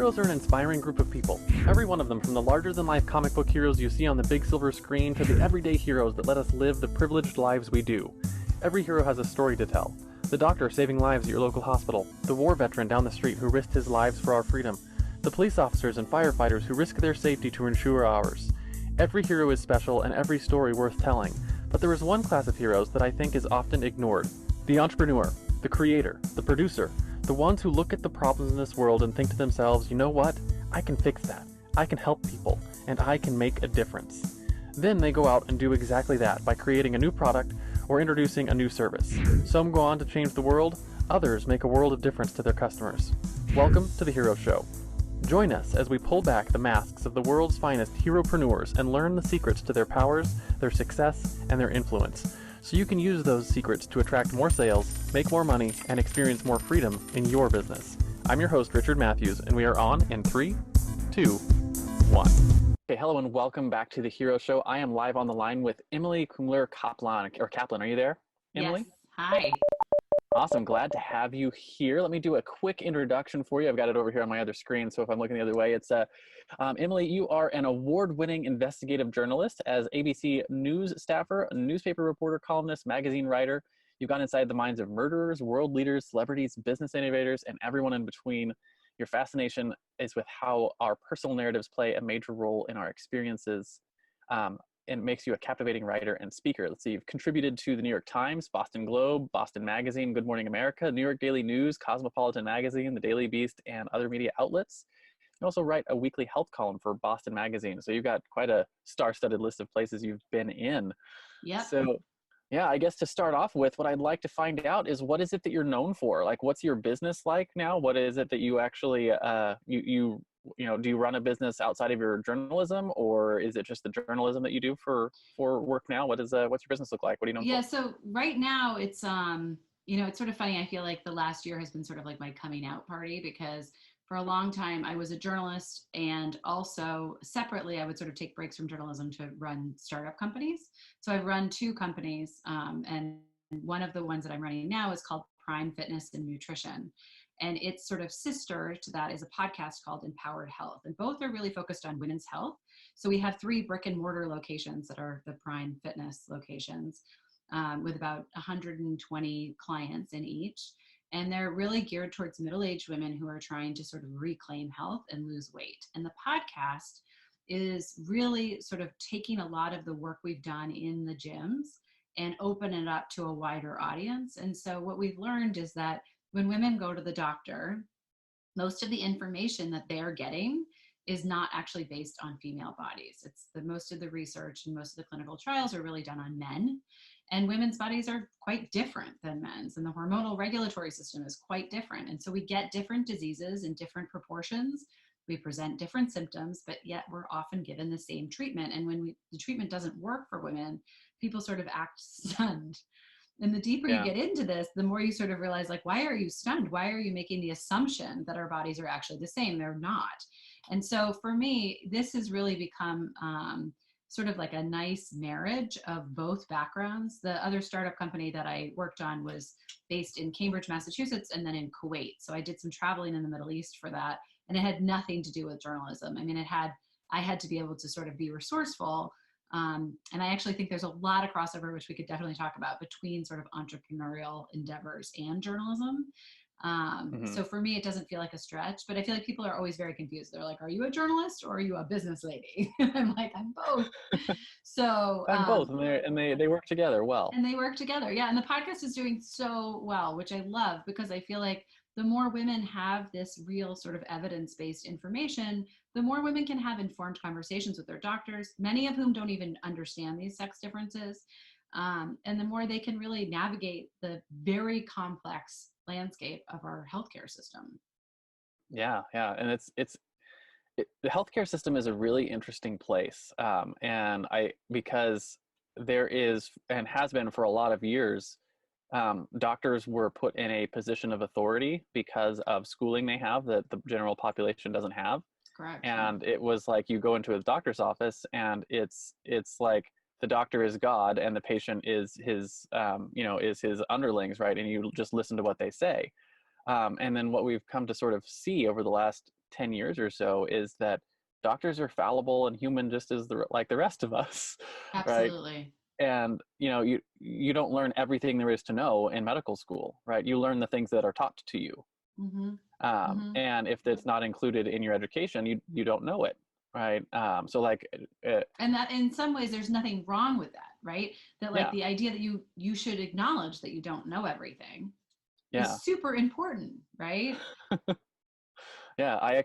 Heroes are an inspiring group of people. Every one of them, from the larger-than-life comic book heroes you see on the big silver screen to the everyday heroes that let us live the privileged lives we do. Every hero has a story to tell. The doctor saving lives at your local hospital, the war veteran down the street who risked his lives for our freedom, the police officers and firefighters who risk their safety to ensure ours. Every hero is special and every story worth telling, but there is one class of heroes that I think is often ignored. The entrepreneur, the creator, the producer, the ones who look at the problems in this world and think to themselves, you know what? I can fix that. I can help people, and I can make a difference. Then they go out and do exactly that by creating a new product or introducing a new service. Some go on to change the world, others make a world of difference to their customers. Welcome to The Hero Show. Join us as we pull back the masks of the world's finest heropreneurs and learn the secrets to their powers, their success, and their influence, so you can use those secrets to attract more sales, make more money, and experience more freedom in your business. I'm your host, Richard Matthews, and we are on in 3, 2, 1. Okay, hello and welcome back to The Hero Show. I am live on the line with Emily Kumler-Kaplan. Are you there, Emily? Yes. Hi. Awesome. Glad to have you here. Let me do a quick introduction for you. I've got it over here on my other screen, so if I'm looking the other way, it's Emily, you are an award-winning investigative journalist as ABC News staffer, a newspaper reporter, columnist, magazine writer. You've gone inside the minds of murderers, world leaders, celebrities, business innovators, and everyone in between. Your fascination is with how our personal narratives play a major role in our experiences. And makes you a captivating writer and speaker. Let's see, you've contributed to the New York Times, Boston Globe, Boston Magazine, Good Morning America, New York Daily News, Cosmopolitan Magazine, The Daily Beast, and other media outlets. You also write a weekly health column for Boston Magazine. So you've got quite a star-studded list of places you've been in. Yep. So yeah, I guess to start off with, what I'd like to find out is, what is it that you're known for? Like, what's your business like now? What is it that you actually, do you run a business outside of your journalism, or is it just the journalism that you do for work now? What's your business look like? What are you known Yeah. for? So right now it's, it's sort of funny. I feel like the last year has been sort of like my coming out party, because for a long time I was a journalist, and also separately I would sort of take breaks from journalism to run startup companies. So I've run two companies, and one of the ones that I'm running now is called Prime Fitness and Nutrition. And its sort of sister to that is a podcast called Empowered Health. And both are really focused on women's health. So we have 3 brick and mortar locations that are the Prime Fitness locations, with about 120 clients in each. And they're really geared towards middle-aged women who are trying to sort of reclaim health and lose weight. And the podcast is really sort of taking a lot of the work we've done in the gyms and open it up to a wider audience. And so what we've learned is that when women go to the doctor, most of the information that they're getting is not actually based on female bodies. It's most of the research and most of the clinical trials are really done on men, and women's bodies are quite different than men's, and the hormonal regulatory system is quite different. And so we get different diseases in different proportions. We present different symptoms, but yet we're often given the same treatment. And when the treatment doesn't work for women, people sort of act stunned. And the deeper you Yeah. get into this, the more you sort of realize, like, why are you stunned? Why are you making the assumption that our bodies are actually the same? They're not. And so for me, this has really become sort of like a nice marriage of both backgrounds. The other startup company that I worked on was based in Cambridge, Massachusetts, and then in Kuwait. So I did some traveling in the Middle East for that. And it had nothing to do with journalism. I mean, I had to be able to sort of be resourceful. And I actually think there's a lot of crossover, which we could definitely talk about, between sort of entrepreneurial endeavors and journalism. So for me, it doesn't feel like a stretch, but I feel like people are always very confused. They're like, are you a journalist or are you a business lady? I'm like, I'm both. So I'm both, and they work together well. and they work together. Yeah. And the podcast is doing so well, which I love, because I feel like the more women have this real sort of evidence-based information, the more women can have informed conversations with their doctors, many of whom don't even understand these sex differences. And the more they can really navigate the very complex landscape of our healthcare system. Yeah, and the healthcare system is a really interesting place, and because there is and has been for a lot of years, doctors were put in a position of authority because of schooling they have that the general population doesn't have. Correct. And it was like, you go into a doctor's office and it's like the doctor is God and the patient is his is his underlings, right? And you just listen to what they say. And then what we've come to sort of see over the last 10 years or so is that doctors are fallible and human just as like the rest of us, right? Absolutely. And you don't learn everything there is to know in medical school, right? You learn the things that are taught to you. Mm-hmm. Mm-hmm. And if it's not included in your education, you don't know it, right? So like, And that in some ways there's nothing wrong with that, right? That like yeah, the idea that you should acknowledge that you don't know everything yeah, is super important, right? yeah. I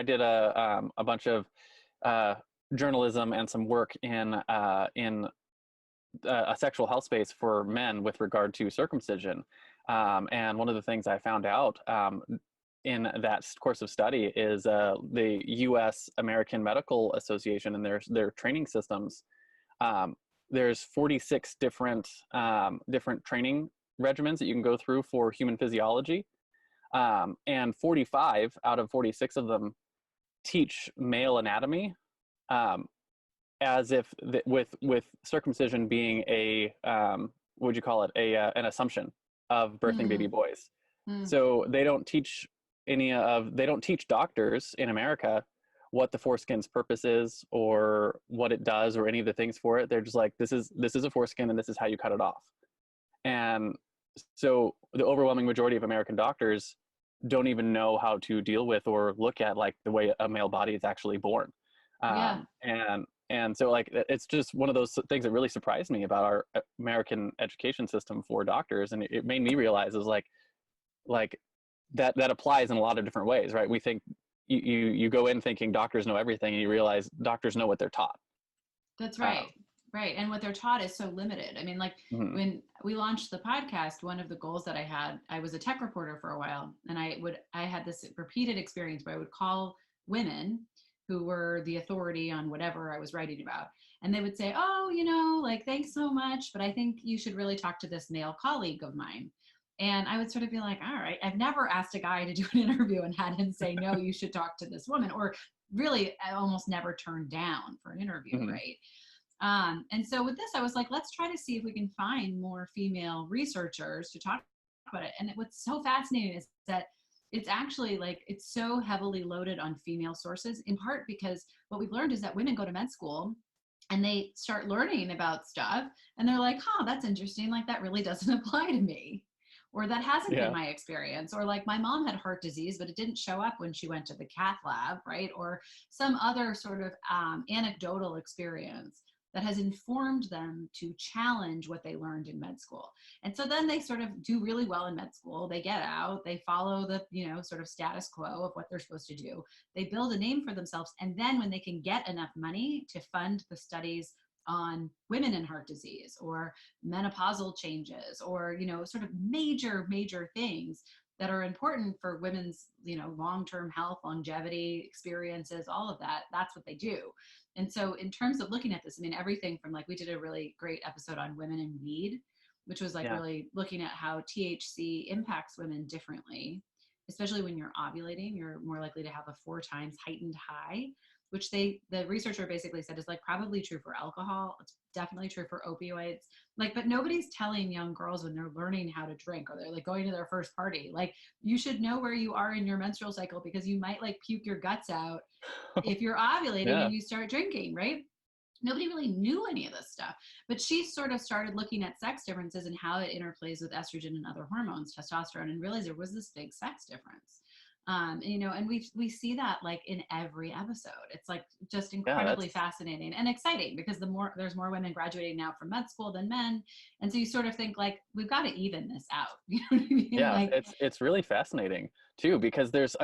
did a bunch of uh, journalism and some work in a sexual health space for men with regard to circumcision. And one of the things I found out in that course of study is the U.S. American Medical Association and their training systems. Um, there's 46 different training regimens that you can go through for human physiology, and 45 out of 46 of them teach male anatomy. Um, as if with circumcision being a what would you call it, a an assumption of birthing baby Mm, boys. mm. So they don't teach doctors in America what the foreskin's purpose is or what it does or any of the things for it. They're just like, this is a foreskin and this is how you cut it off. And so the overwhelming majority of American doctors don't even know how to deal with or look at like the way a male body is actually born. Yeah. And so like it's just one of those things that really surprised me about our American education system for doctors, and it made me realize is like that applies in a lot of different ways, right? We think you go in thinking doctors know everything, and you realize doctors know what they're taught. That's uh, right. Right. And what they're taught is so limited. I mean, like mhm. when we launched the podcast, one of the goals that I had, I was a tech reporter for a while, and I had this repeated experience where I would call women who were the authority on whatever I was writing about. And they would say, oh, like, thanks so much, but I think you should really talk to this male colleague of mine. And I would sort of be like, all right, I've never asked a guy to do an interview and had him say, no, you should talk to this woman, or really I almost never turned down for an interview, Mhm. right? And so with this, I was like, let's try to see if we can find more female researchers to talk about it. And what's so fascinating is that it's actually like it's so heavily loaded on female sources, in part because what we've learned is that women go to med school and they start learning about stuff and they're like, huh, that's interesting. Like that really doesn't apply to me. Or that hasn't been Yeah, my experience. Or like my mom had heart disease, but it didn't show up when she went to the cath lab, right? Or some other sort of anecdotal experience that has informed them to challenge what they learned in med school. And so then they sort of do really well in med school. They get out, they follow the, sort of status quo of what they're supposed to do. They build a name for themselves. And then when they can get enough money to fund the studies on women in heart disease or menopausal changes or, sort of major things that are important for women's, long-term health, longevity, experiences, all of that, that's what they do. And so in terms of looking at this, I mean, everything from like, we did a really great episode on women in weed, which was like yeah, really looking at how THC impacts women differently, especially when you're ovulating, you're more likely to have a 4 times heightened high, which the researcher basically said is like probably true for alcohol. It's definitely true for opioids. Like, but nobody's telling young girls when they're learning how to drink or they're like going to their first party, like you should know where you are in your menstrual cycle because you might like puke your guts out if you're ovulating yeah, and you start drinking, right? Nobody really knew any of this stuff, but she sort of started looking at sex differences and how it interplays with estrogen and other hormones, testosterone, and realized there was this big sex difference. And we see that like in every episode. It's like just yeah. incredibly fascinating and exciting because there's more women graduating now from med school than men, and so you sort of think like we've got to even this out. You know what I mean? Yeah, Like, it's really fascinating too, because there's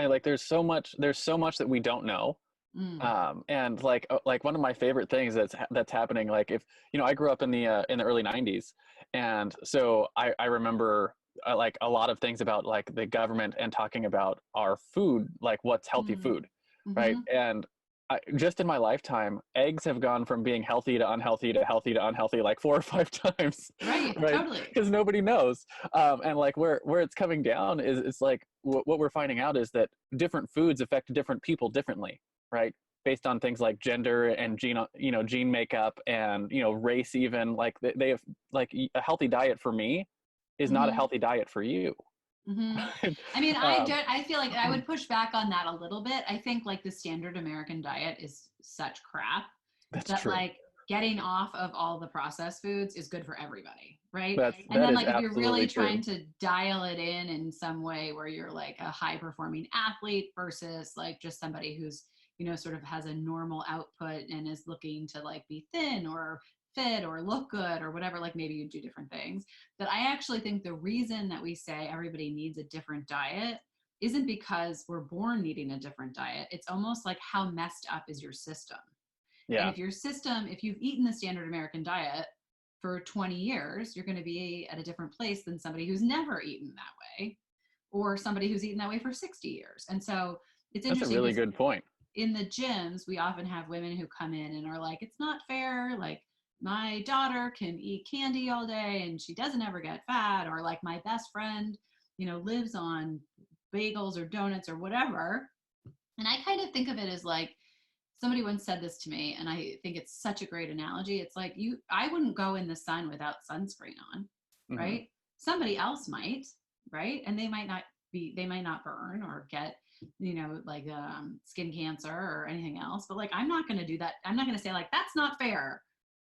so much that we don't know. mm, And like one of my favorite things that's happening, like if I grew up in the early 90s, and so I remember like a lot of things about like the government and talking about our food, like what's healthy mm, food, right? mm-hmm. And just in my lifetime, eggs have gone from being healthy to unhealthy to healthy to unhealthy like 4 or 5 times, Right, right? totally. Because nobody knows. And like where it's coming down is it's like what we're finding out is that different foods affect different people differently, right? Based on things like gender and gene makeup and race, even like they have like a healthy diet for me is not a Mm-hmm. healthy diet for you, Hmm. I mean, um, I feel like I would push back on that a little bit. I think like the standard American diet is such crap that's that true. like getting off of all the processed foods is good for everybody, right? And That then is like if you're really absolutely trying true. to dial it in some way where you're like a high performing athlete versus like just somebody who's, you know, sort of has a normal output and is looking to like be thin or fit or look good or whatever, like maybe you do different things. But I actually think the reason that we say everybody needs a different diet isn't because we're born needing a different diet. It's almost like how messed up is your system. And Yeah, if your system, if you've eaten the standard American diet for 20 years, you're going to be at a different place than somebody who's never eaten that way or somebody who's eaten that way for 60 years. And so it's that's a interesting really because good point. in the gyms, we often have women who come in and are like, it's not fair. Like, my daughter can eat candy all day and she doesn't ever get fat. Or, like, my best friend, you know, lives on bagels or donuts or whatever. And I kind of think of it as like, somebody once said this to me, and I think it's such a great analogy. It's like I wouldn't go in the sun without sunscreen on, Hmm. right? Somebody else might, right? And they might not burn or get, you know, like skin cancer or anything else. But like, I'm not going to do that. I'm not going to say like, that's not fair.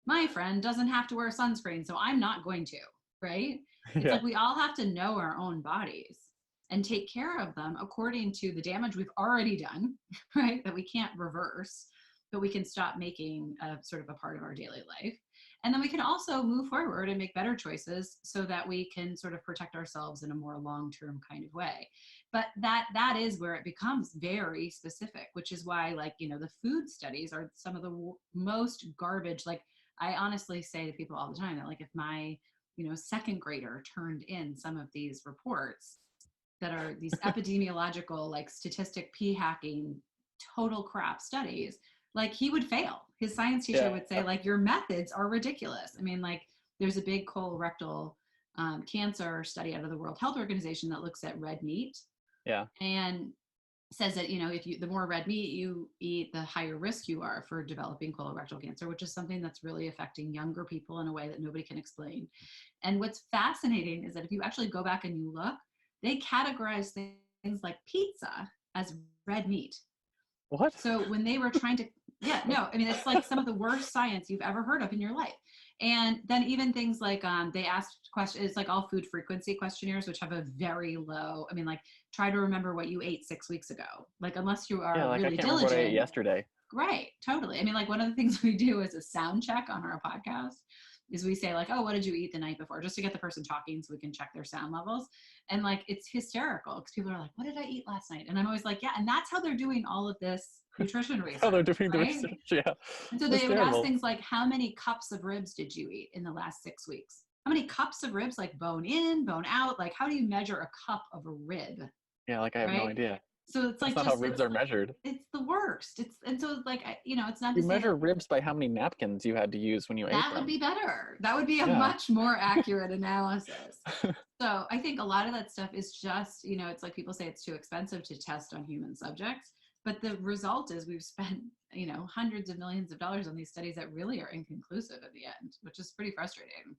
My friend doesn't have to wear sunscreen, so I'm not going to, right? It's Yeah. like we all have to know our own bodies and take care of them according to the damage we've already done, right? That we can't reverse, but we can stop making a sort of a part of our daily life. And then we can also move forward and make better choices so that we can sort of protect ourselves in a more long-term kind of way. But that is where it becomes very specific, which is why, like, you know, the food studies are some of the most garbage. Like, I honestly say to people all the time that, like, if my, you know, second grader turned in some of these reports that are these epidemiological, like, statistic p hacking total crap studies, like, he would fail. His science teacher Yeah. would say like, your methods are ridiculous. I mean, like, there's a big colorectal cancer study out of the World Health Organization that looks at red meat Yeah. and says that, you know, if you, the more red meat you eat, the higher risk you are for developing colorectal cancer, which is something that's really affecting younger people in a way that nobody can explain. And what's fascinating is that if you actually go back and you look, they categorize things like pizza as red meat. What? So when they were trying to, yeah, no, I mean, it's like some of the worst science you've ever heard of in your life. And then even things like they asked questions, it's like all food frequency questionnaires, which have a very low, I mean, like, try to remember what you ate 6 weeks ago. Like, unless you Yeah, are like I really can't remember what I ate diligent. yesterday. Right, totally. I mean, like, one of the things we do as a sound check on our podcast is we say like, oh, what did you eat the night before? Just to get the person talking so we can check their sound levels. And like, it's hysterical because people are like, what did I eat last night? And I'm always like, yeah, and that's how they're doing all of this nutrition How they're research, doing the right? research. Yeah. And so That's they would ask terrible. things like, how many cups of ribs did you eat in the last 6 weeks? How many cups of ribs, like bone in, bone out? Like, how do you measure a cup of a rib, Yeah, like I have no right? idea. So it's That's like, not how just ribs are measured. it's the worst. It's, and so like, you know, it's not to You say measure that ribs by how many napkins you had to use when you ate that would them. be better. That would be a Yeah. much more accurate analysis. So I think a lot of that stuff is just, you know, it's like people say it's too expensive to test on human subjects, but the result is we've spent, you know, hundreds of millions of dollars on these studies that really are inconclusive at the end, which is pretty frustrating.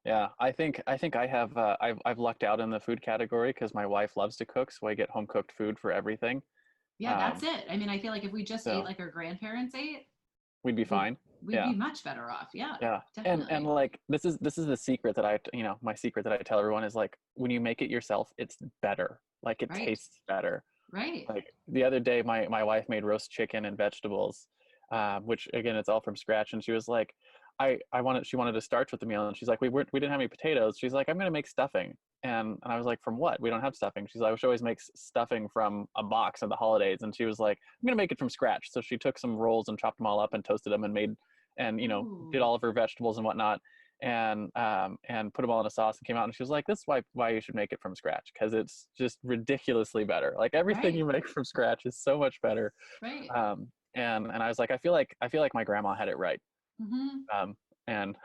Yeah, I think I have I've lucked out in the food category because my wife loves to cook, so I get home cooked food for everything. Yeah, that's Um, it. I mean, I feel like if we just ate so like our grandparents ate, we'd be we'd fine. we'd Yeah. be much better off. Yeah, Yeah. And definitely. like this is the secret that you know, my secret that I tell everyone is like when you make it yourself, it's better. Like it Right. tastes better. Right. Like the other day my wife made roast chicken and vegetables, which again it's all from scratch, and she was like I wanted she wanted to start with the meal, and she's like we didn't have any potatoes. She's like I'm gonna make stuffing, and I was like from what? We don't have stuffing. She's like she always makes stuffing from a box at the holidays, and she was like I'm gonna make it from scratch. So she took some rolls and chopped them all up and toasted them and made and you know did Ooh, all of her vegetables and whatnot and put them all in a sauce and came out and she was like this is why you should make it from scratch because it's just ridiculously better, like everything right. you make from scratch is so much better. Right. And I was like I feel like my grandma had it right. Hmm. um and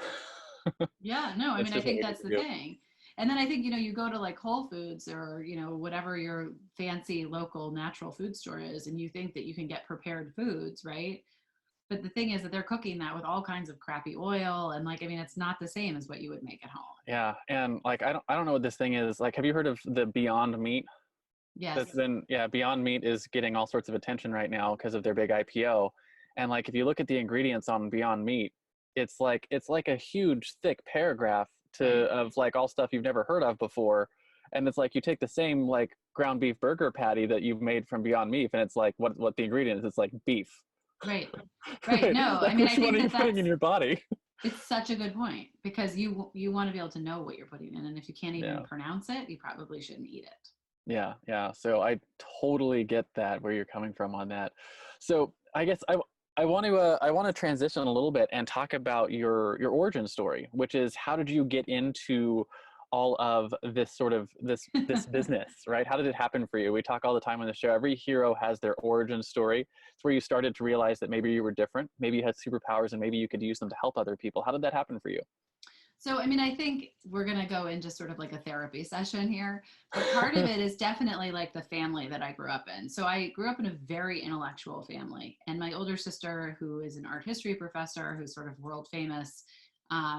Yeah, no, I that's mean, I just what think we need that's to the do. thing. And then I think, you know, you go to like Whole Foods or, you know, whatever your fancy local natural food store is, and you think that you can get prepared foods, right? But the thing is that they're cooking that with all kinds of crappy oil. And like, I mean, it's not the same as what you would make at home. Yeah. And like, I don't know what this thing is. Like, have you heard of the Beyond Meat? That's Yes. been, yeah, Beyond Meat is getting all sorts of attention right now because of their big IPO. And like, if you look at the ingredients on Beyond Meat, it's like a huge thick paragraph Right. of like all stuff you've never heard of before. And it's like you take the same like ground beef burger patty that you've made from Beyond Meat, and it's like what the ingredient is. It's like beef. Right. Right. Right? No, I Like mean, I which one think are you that putting in your body? it's such a good point because you want to be able to know what you're putting in. And if you can't even Yeah. pronounce it, you probably shouldn't eat it. Yeah, yeah. So I totally get that where you're coming from on that. So I guess I want to transition a little bit and talk about your origin story, which is how did you get into all of this sort of this business, right? How did it happen for you? We talk all the time on the show. Every hero has their origin story. It's where you started to realize that maybe you were different, maybe you had superpowers, and maybe you could use them to help other people. How did that happen for you? So, I mean, I think we're going to go into sort of like a therapy session here, but part of it is definitely like the family that I grew up in. So, I grew up in a very intellectual family, and my older sister, who is an art history professor, who's sort of world famous,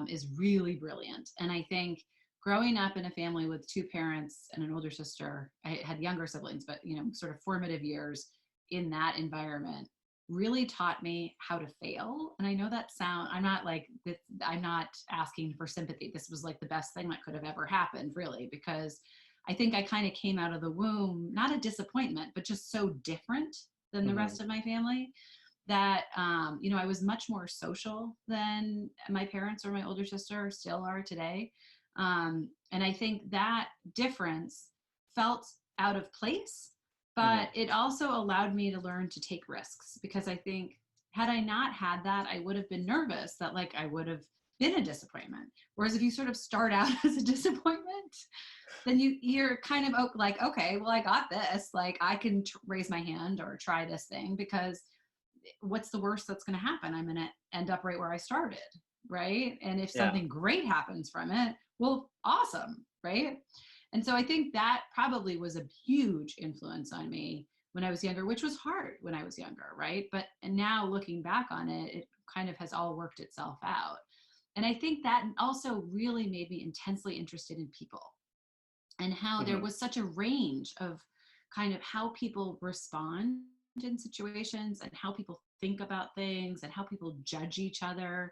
is really brilliant. And I think growing up in a family with two parents and an older sister, I had younger siblings, but you know, sort of formative years in that environment really taught me how to fail. And I know that I'm not like this, I'm not asking for sympathy. This was like the best thing that could have ever happened, really, because I think I kind of came out of the womb, not a disappointment, but just so different than the Hmm. rest of my family that, you know, I was much more social than my parents or my older sister still are today. And I think that difference felt out of place, Hmm. but it also allowed me to learn to take risks because I think had I not had that, I would have been nervous that like I would have been a disappointment. Whereas if you sort of start out as a disappointment, then you're kind of like, okay, well, I got this. Like I can raise my hand or try this thing because what's the worst that's going to happen? I'm going to end up right where I started, right? And if Yeah. something great happens from it, well, awesome, right? And so I think that probably was a huge influence on me when I was younger, which was hard when I was younger, right? But and now looking back on it, it kind of has all worked itself out. And I think that also really made me intensely interested in people and how there Hmm. was such a range of kind of how people respond in situations and how people think about things and how people judge each other.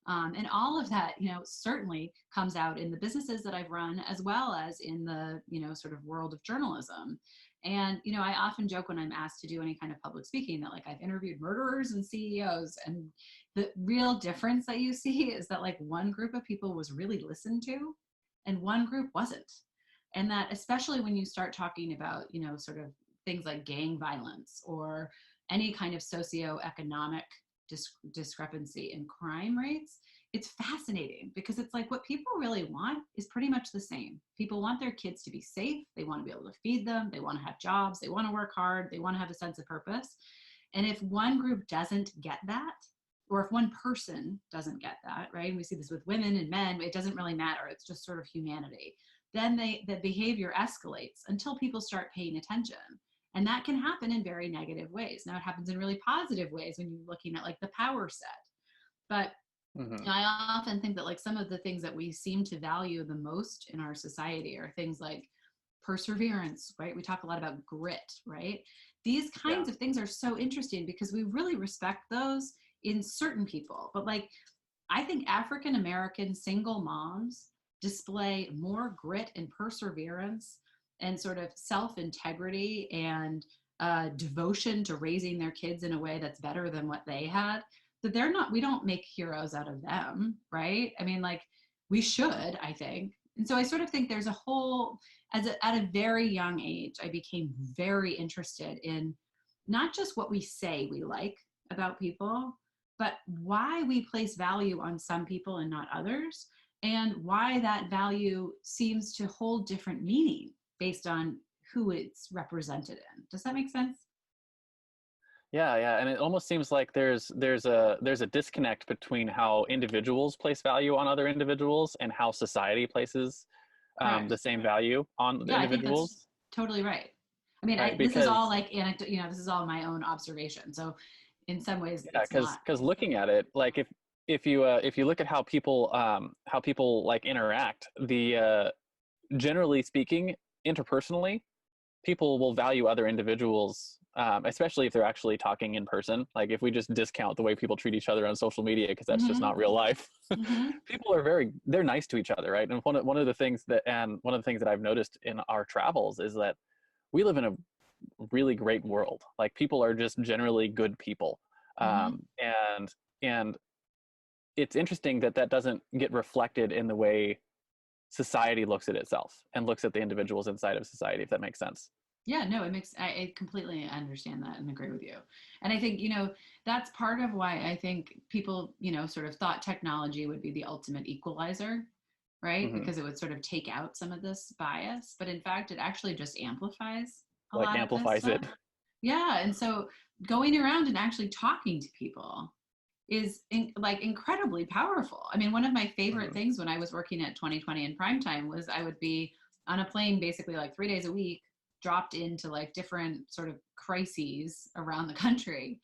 And all of that, you know, certainly comes out in the businesses that I've run as well as in the, you know, sort of world of journalism. And, you know, I often joke when I'm asked to do any kind of public speaking that like I've interviewed murderers and CEOs. And the real difference that you see is that like one group of people was really listened to and one group wasn't. And that especially when you start talking about, you know, sort of things like gang violence or any kind of socioeconomic discrepancy in crime rates, it's fascinating because it's like what people really want is pretty much the same. People want their kids to be safe, they want to be able to feed them, they want to have jobs, they want to work hard, they want to have a sense of purpose. And if one group doesn't get that, or if one person doesn't get that, right? And we see this with women and men, it doesn't really matter. It's just sort of humanity. Then the behavior escalates until people start paying attention. And that can happen in very negative ways. Now it happens in really positive ways when you're looking at like the power set. But Hmm. I often think that like some of the things that we seem to value the most in our society are things like perseverance, right? We talk a lot about grit, right? These Yeah. kinds of things are so interesting because we really respect those in certain people. But like I think African American single moms display more grit and perseverance and sort of self integrity and devotion to raising their kids in a way that's better than what they had. That they're not, we don't make heroes out of them, right? I mean, like we should, I think. And so I sort of think there's a whole, at a very young age, I became very interested in not just what we say we like about people, but why we place value on some people and not others, and why that value seems to hold different meaning based on who it's represented in. Does that make sense? Yeah, yeah, and it almost seems like there's a disconnect between how individuals place value on other individuals and how society places the Correct. same value on the Yeah, I think that's individuals, totally right. I mean, right? this is all Because like anecdote, you know, this is all my own observation. So in some ways Yeah, it's not. because looking at it, like if you look at how people like interact, the generally speaking, interpersonally, people will value other individuals, especially if they're actually talking in person. Like if we just discount the way people treat each other on social media because that's just Hmm. not real life. Hmm. People are they're nice to each other, right? And one of the things that I've noticed in our travels is that we live in a really great world. Like people are just generally good people, Hmm. and it's interesting that that doesn't get reflected in the way society looks at itself and looks at the individuals inside of society, if that makes sense. Yeah, no, I completely understand that and agree with you. And I think, that's part of why I think people, sort of thought technology would be the ultimate equalizer, right? Hmm. Because it would sort of take out some of this bias. But in fact, it actually just amplifies a Like lot of this amplifies it. stuff. Yeah. And so going around and actually talking to people is like incredibly powerful. I mean, one of my favorite Hmm. things when I was working at 2020 in primetime was I would be on a plane basically like 3 days a week, dropped into like different sort of crises around the country.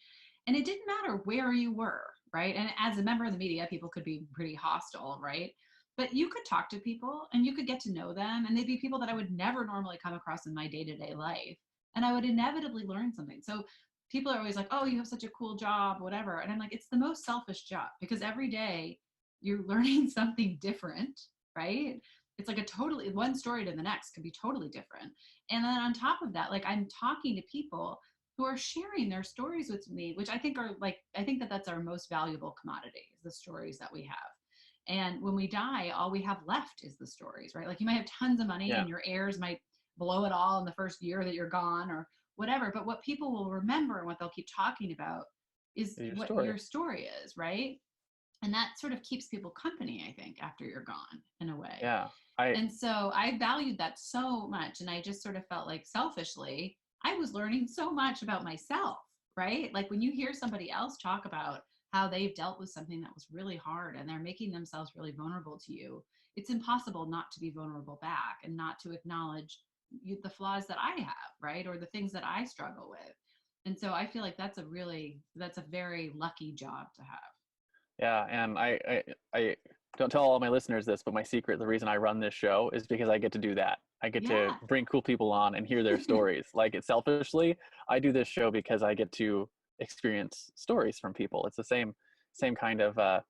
And it didn't matter where you were, right? And as a member of the media, people could be pretty hostile, right? But you could talk to people and you could get to know them, and they'd be people that I would never normally come across in my day to day life. And I would inevitably learn something. So people are always like, oh, you have such a cool job, whatever. And I'm like, it's the most selfish job because every day you're learning something different, right? It's like a totally one story to the next could be totally different. And then on top of that, like I'm talking to people who are sharing their stories with me, which I think are like, I think that that's our most valuable commodity is the stories that we have. And when we die, all we have left is the stories, right? Like you might have tons of money Yeah, and your heirs might blow it all in the first year that you're gone or whatever. But what people will remember and what they'll keep talking about is is your what story. your story is, right? And that sort of keeps people company, I think, after you're gone in a way. Yeah, I And so I valued that so much. And I just sort of felt like selfishly, I was learning so much about myself, right? Like when you hear somebody else talk about how they've dealt with something that was really hard and they're making themselves really vulnerable to you, it's impossible not to be vulnerable back and not to acknowledge the flaws that I have, right? Or the things that I struggle with. And so I feel like that's a very lucky job to have. yeah, and I don't tell all my listeners this, but my secret, the reason I run this show is because I get to do that. I get to Yeah. bring cool people on and hear their stories. Like it selfishly, I do this show because I get to experience stories from people. It's the same kind of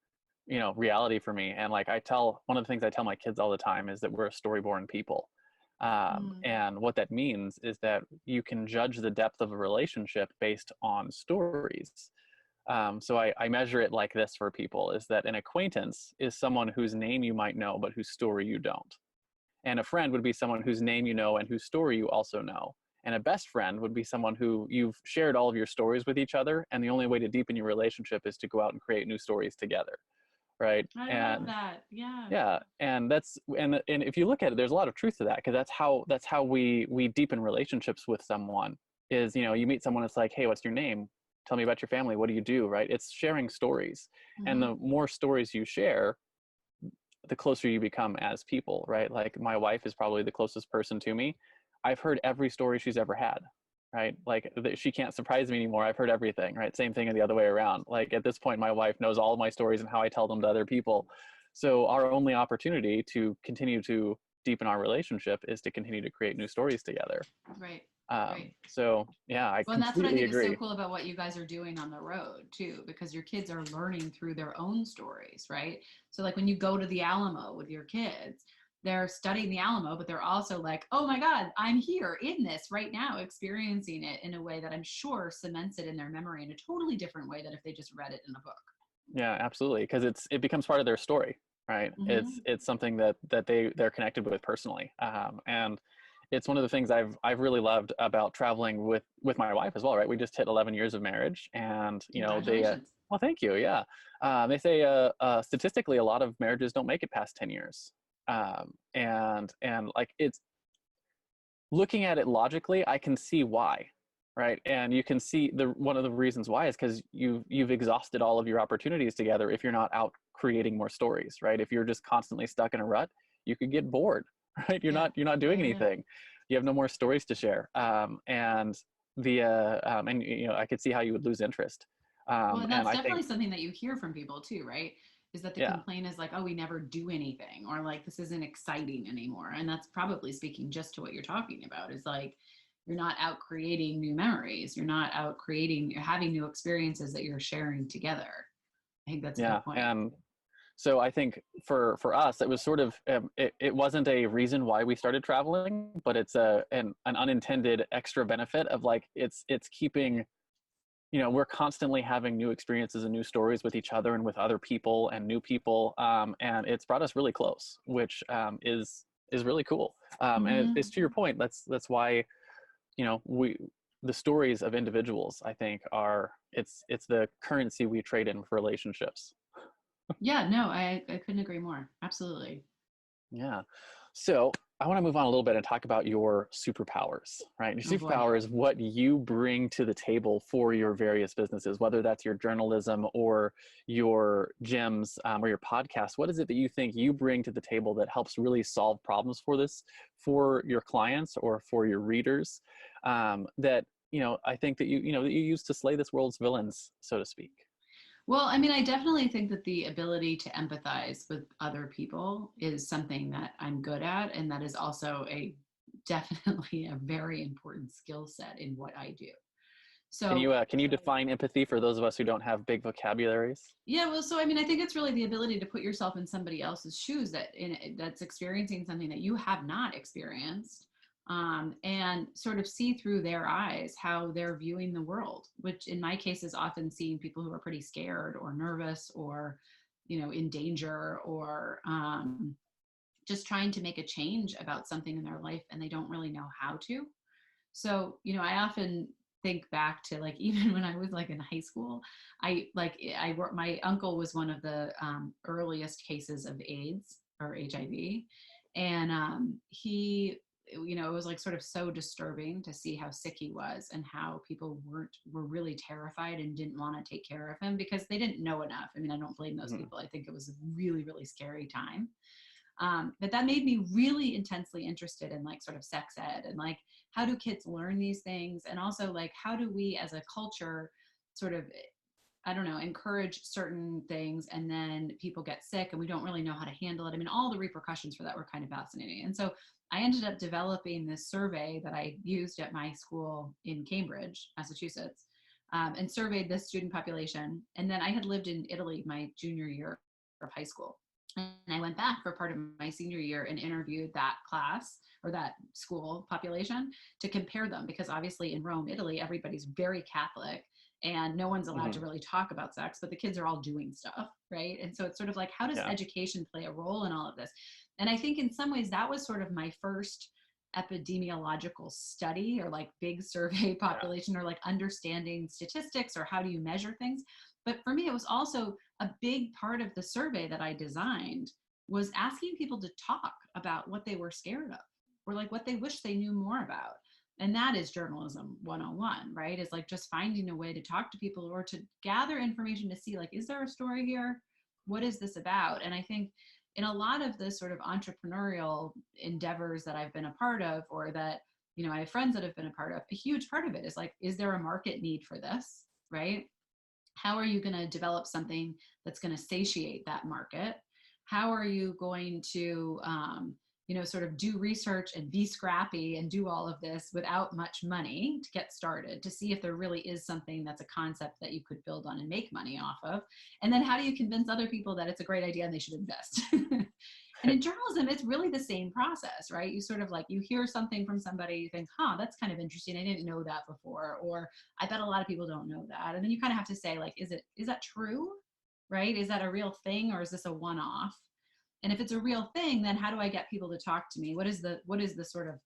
reality for me. And like one of the things I tell my kids all the time is that we're a storyborn people. Mm, And what that means is that you can judge the depth of a relationship based on stories. So I measure it like this for people is that an acquaintance is someone whose name you might know, but whose story you don't. And a friend would be someone whose name you know and whose story you also know. And a best friend would be someone who you've shared all of your stories with each other. And the only way to deepen your relationship is to go out and create new stories together. Right. I love And that. Yeah. yeah, and and if you look at it, there's a lot of truth to that because that's how we deepen relationships with someone. Is you meet someone, it's like, hey, what's your name? Tell me about your family. What do you do? Right? It's sharing stories, and Hmm. the more stories you share, the closer you become as people. Right? Like my wife is probably the closest person to me. I've heard every story she's ever had. Right? Like she can't surprise me anymore. I've heard everything. Right? Same thing the other way around. Like at this point, my wife knows all of my stories and how I tell them to other people. So our only opportunity to continue to deepen our relationship is to continue to create new stories together. Right. Right. So yeah, I Well, and that's what I completely think is so agree. cool about what you guys are doing on the road too, because your kids are learning through their own stories, right? So like when you go to the Alamo with your kids, they're studying the Alamo, but they're also like, oh my God, I'm here in this right now, experiencing it in a way that I'm sure cements it in their memory in a totally different way than if they just read it in a book. Yeah, absolutely, because it becomes part of their story, right? It's Hmm. it's something that they're connected with personally, and it's one of the things I've really loved about traveling with my wife as well, right? We just hit 11 years of marriage, and they Congratulations. well, thank you, yeah. They say statistically a lot of marriages don't make it past 10 years, and like it's looking at it logically, I can see why, right? And you can see the one of the reasons why is because you've exhausted all of your opportunities together. If you're not out creating more stories, right? If you're just constantly stuck in a rut, you could get bored, right? Yeah. You're not doing Yeah. Yeah. anything. You have no more stories to share, and the and I could see how you would lose interest. Well, and And that's I think, definitely something that you hear from people too, right? Is that the yeah, complaint is like, oh, we never do anything, or like this isn't exciting anymore. And that's probably speaking just to what you're talking about, is like you're not out creating new memories. You're not out creating, you're having new experiences that you're sharing together. I think that's a yeah. good point. And so I think for us, it was sort of, it wasn't a reason why we started traveling, but it's an unintended extra benefit of like, it's keeping, we're constantly having new experiences and new stories with each other and with other people and new people. And it's brought us really close, which is really cool. And Hmm. it's to your point. That's why, we, the stories of individuals, I think it's the currency we trade in for relationships. Yeah, no, I couldn't agree more. Absolutely. Yeah. So I want to move on a little bit and talk about your superpowers, right? Oh Your boy. superpower is what you bring to the table for your various businesses, whether that's your journalism or your gyms, or your podcast. What is it that you think you bring to the table that helps really solve problems for your clients or for your readers? That, I think that that you use to slay this world's villains, so to speak. Well, I mean, I definitely think that the ability to empathize with other people is something that I'm good at. And that is also a definitely a very important skill set in what I do. So, Can you define empathy for those of us who don't have big vocabularies? yeah, well, so I mean, I think it's really the ability to put yourself in somebody else's shoes that's experiencing something that you have not experienced, and sort of see through their eyes how they're viewing the world. Which, in my case, is often seeing people who are pretty scared or nervous or, in danger or just trying to make a change about something in their life and they don't really know how to. So, I often think back to like even when I was like in high school, I work. My uncle was one of the earliest cases of AIDS or HIV, and he, it was like sort of so disturbing to see how sick he was and how people were really terrified and didn't want to take care of him because they didn't know enough. I mean, I don't blame those Mhm. people. I think it was a really really scary time. But that made me really intensely interested in like sort of sex ed and like how do kids learn these things, and also like how do we as a culture sort of, I don't know, encourage certain things and then people get sick and we don't really know how to handle it. I mean, all the repercussions for that were kind of fascinating. And so I ended up developing this survey that I used at my school in Cambridge, Massachusetts, and surveyed this student population. And then I had lived in Italy my junior year of high school. And I went back for part of my senior year and interviewed that class or that school population to compare them because obviously in Rome, Italy, everybody's very Catholic and no one's allowed to Mhm. really talk about sex, but the kids are all doing stuff, right? And so it's sort of like, how does Yeah. education play a role in all of this? And I think in some ways that was sort of my first epidemiological study or like big survey Yeah. population or like understanding statistics or how do you measure things. But for me, it was also a big part of the survey that I designed was asking people to talk about what they were scared of or like what they wish they knew more about. And that is journalism 101, right? Is like just finding a way to talk to people or to gather information to see like, is there a story here? What is this about? And I think in a lot of the sort of entrepreneurial endeavors that I've been a part of or that, I have friends that have been a part of, a huge part of it is like, is there a market need for this? Right? How are you going to develop something that's going to satiate that market? How are you going to sort of do research and be scrappy and do all of this without much money to get started to see if there really is something that's a concept that you could build on and make money off of? And then how do you convince other people that it's a great idea and they should invest? And in journalism, it's really the same process, right? You sort of like, you hear something from somebody, you think, huh, that's kind of interesting. I didn't know that before. Or I bet a lot of people don't know that. And then you kind of have to say, like, is that true? Right? Is that a real thing or is this a one-off? And if it's a real thing, then how do I get people to talk to me? What is the sort of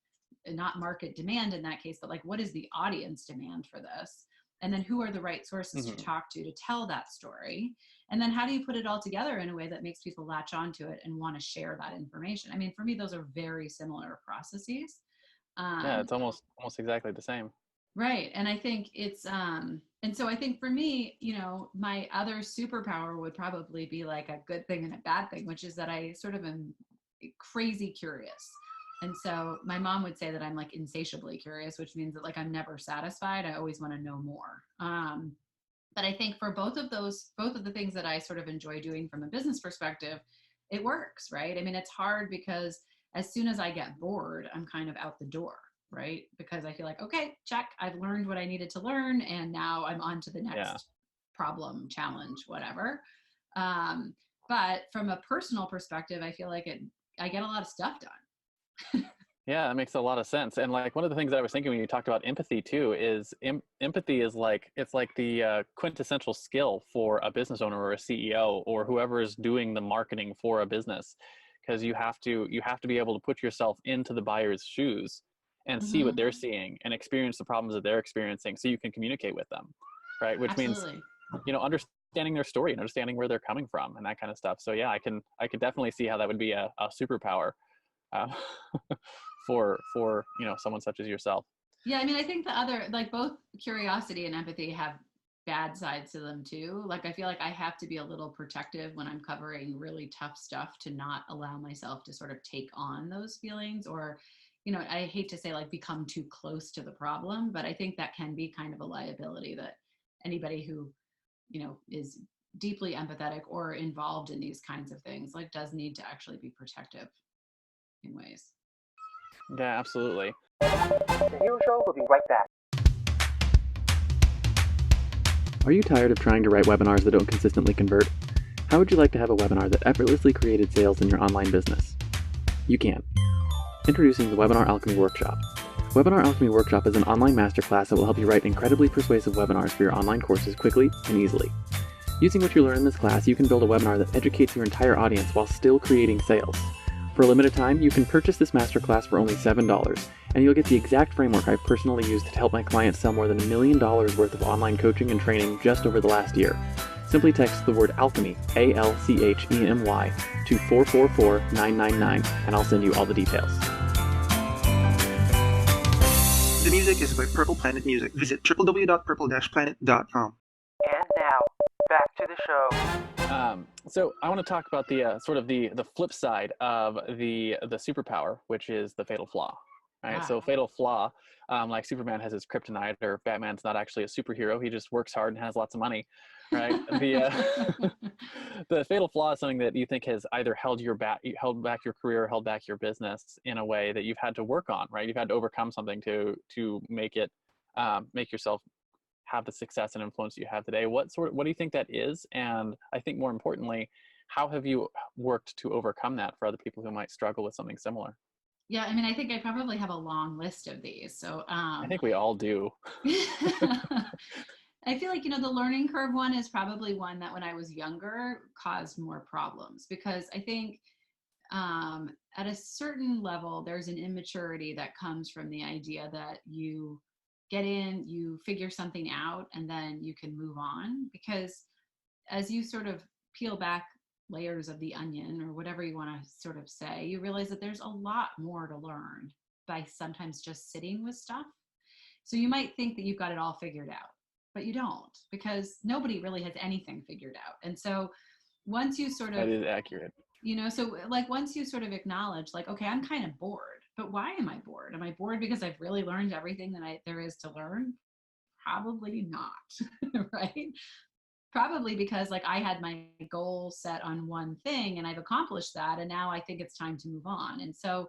not market demand in that case, but like what is the audience demand for this? And then who are the right sources to Mhm. talk to tell that story? And then how do you put it all together in a way that makes people latch onto it and want to share that information? I mean, for me, those are very similar processes. Yeah, Um, it's almost exactly the same. right. And I think and so I think for me, my other superpower would probably be like a good thing and a bad thing, which is that I sort of am crazy curious. And so my mom would say that I'm like insatiably curious, which means that like I'm never satisfied. I always want to know more. But I think for both of the things that I sort of enjoy doing from a business perspective, it works, right? I mean, it's hard because as soon as I get bored, I'm kind of out the door, right? Because I feel like, okay, check, I've learned what I needed to learn, and now I'm on to the Yeah. next problem, challenge, whatever. Um, but from a personal perspective, I feel like I get a lot of stuff done. Yeah, that makes a lot of sense. And like one of the things that I was thinking when you talked about empathy too is empathy is like it's like the quintessential skill for a business owner or a CEO or whoever is doing the marketing for a business, because you have to be able to put yourself into the buyer's shoes and see what Hmm. they're seeing and experience the problems that they're experiencing so you can communicate with them, right? Which means, Absolutely. understanding their story and understanding where they're coming from and that kind of stuff. So yeah, I could definitely see how that would be a superpower uh, for someone such as yourself. Yeah, I mean, I think the other, like both curiosity and empathy have bad sides to them too. Like, I feel like I have to be a little protective when I'm covering really tough stuff to not allow myself to sort of take on those feelings or, I hate to say like become too close to the problem, but I think that can be kind of a liability that anybody who, is deeply empathetic or involved in these kinds of things, like does need to actually be protective in ways. Yeah, absolutely. The Hero Show will be right back. Are you tired of trying to write webinars that don't consistently convert? How would you like to have a webinar that effortlessly created sales in your online business? You can. Introducing the Webinar Alchemy Workshop. Webinar Alchemy Workshop is an online masterclass that will help you write incredibly persuasive webinars for your online courses quickly and easily. Using what you learn in this class, you can build a webinar that educates your entire audience while still creating sales. For a limited time, you can purchase this masterclass for only $7, and you'll get the exact framework I've personally used to help my clients sell more than $1 million worth of online coaching and training just over the last year. Simply text the word alchemy, ALCHEMY, to 444999, and I'll send you all the details. The music is by Purple Planet Music. Visit www.purple-planet.com. And now, back to the show. So I want to talk about the sort of the flip side of the superpower, which is the fatal flaw. Right. So fatal flaw, like Superman has his kryptonite, or Batman's not actually a superhero. He just works hard and has lots of money. Right. The fatal flaw is something that you think has either held back your career, or held back your business in a way that you've had to work on. Right. You've had to overcome something to make yourself have the success and influence you have today. What do you think that is? And I think more importantly, how have you worked to overcome that for other people who might struggle with something similar? Yeah, I mean, I think I probably have a long list of these. So I think we all do. I feel like, the learning curve one is probably one that when I was younger caused more problems because I think at a certain level, there's an immaturity that comes from the idea that you get in, you figure something out, and then you can move on. Because as you sort of peel back layers of the onion or whatever you want to sort of say, you realize that there's a lot more to learn by sometimes just sitting with stuff. So you might think that you've got it all figured out, but you don't, because nobody really has anything figured out. And so once you sort of, That is accurate. so like once you sort of acknowledge like, okay, I'm kind of bored, but why am I bored? Am I bored because I've really learned everything that there is to learn? Probably not, right? Probably because like I had my goal set on one thing and I've accomplished that. And now I think it's time to move on. And so,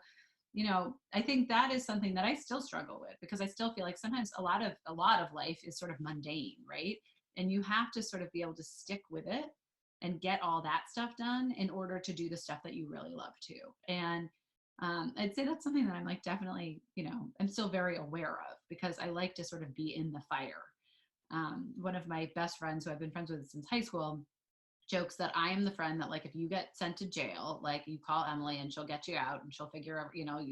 I think that is something that I still struggle with because I still feel like sometimes a lot of life is sort of mundane, right? And you have to sort of be able to stick with it and get all that stuff done in order to do the stuff that you really love to. And I'd say that's something that I'm like definitely, I'm still very aware of because I like to sort of be in the fire. One of my best friends who I've been friends with since high school jokes that I am the friend that like if you get sent to jail, like you call Emily and she'll get you out and she'll figure out,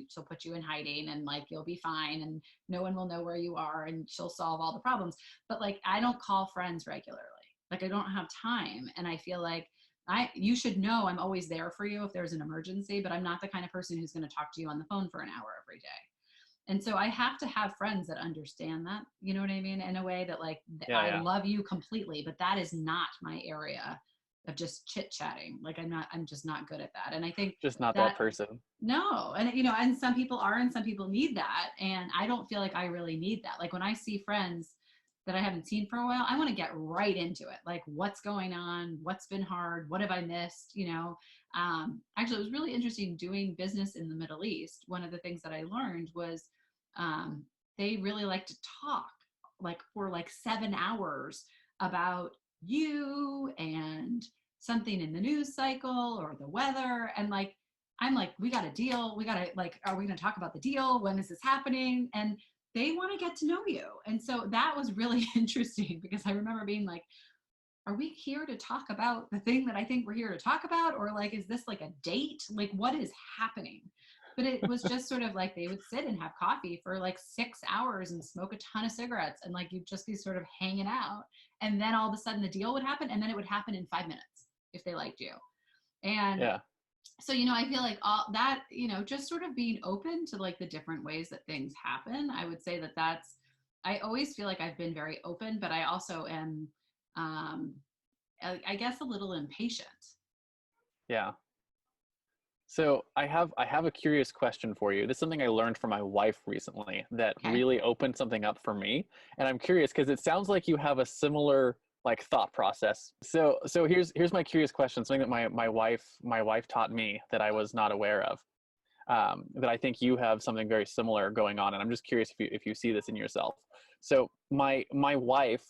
she'll put you in hiding and like you'll be fine and no one will know where you are and she'll solve all the problems. But like I don't call friends regularly. Like I don't have time. And I feel like you should know I'm always there for you if there's an emergency, but I'm not the kind of person who's going to talk to you on the phone for an hour every day. And so I have to have friends that understand that, you know what I mean? In a way that like, I love you completely, but that is not my area of just chit chatting. Like I'm just not good at that. And I think Just not that person. No. And and some people are, and some people need that. And I don't feel like I really need that. Like when I see friends that I haven't seen for a while, I want to get right into it. Like, what's going on? What's been hard? What have I missed? Actually, it was really interesting doing business in the Middle East. One of the things that I learned was they really like to talk like for like 7 hours about you and something in the news cycle or the weather. And like, I'm like, we got a deal. We got to like, are we going to talk about the deal? When is this happening? And they want to get to know you. And so that was really interesting because I remember being like, are we here to talk about the thing that I think we're here to talk about? Or like, is this like a date? Like, what is happening? But it was just sort of like they would sit and have coffee for like 6 hours and smoke a ton of cigarettes. And like, you'd just be sort of hanging out. And then all of a sudden the deal would happen. And then it would happen in 5 minutes if they liked you. And Yeah. so, I feel like all that, just sort of being open to like the different ways that things happen. I would say I always feel like I've been very open, but I also am, I guess a little impatient. Yeah. So I have a curious question for you. This is something I learned from my wife recently that Okay. really opened something up for me. And I'm curious because it sounds like you have a similar like thought process. So here's my curious question, something that my wife taught me that I was not aware of. That I think you have something very similar going on, and I'm just curious if you see this in yourself. So my wife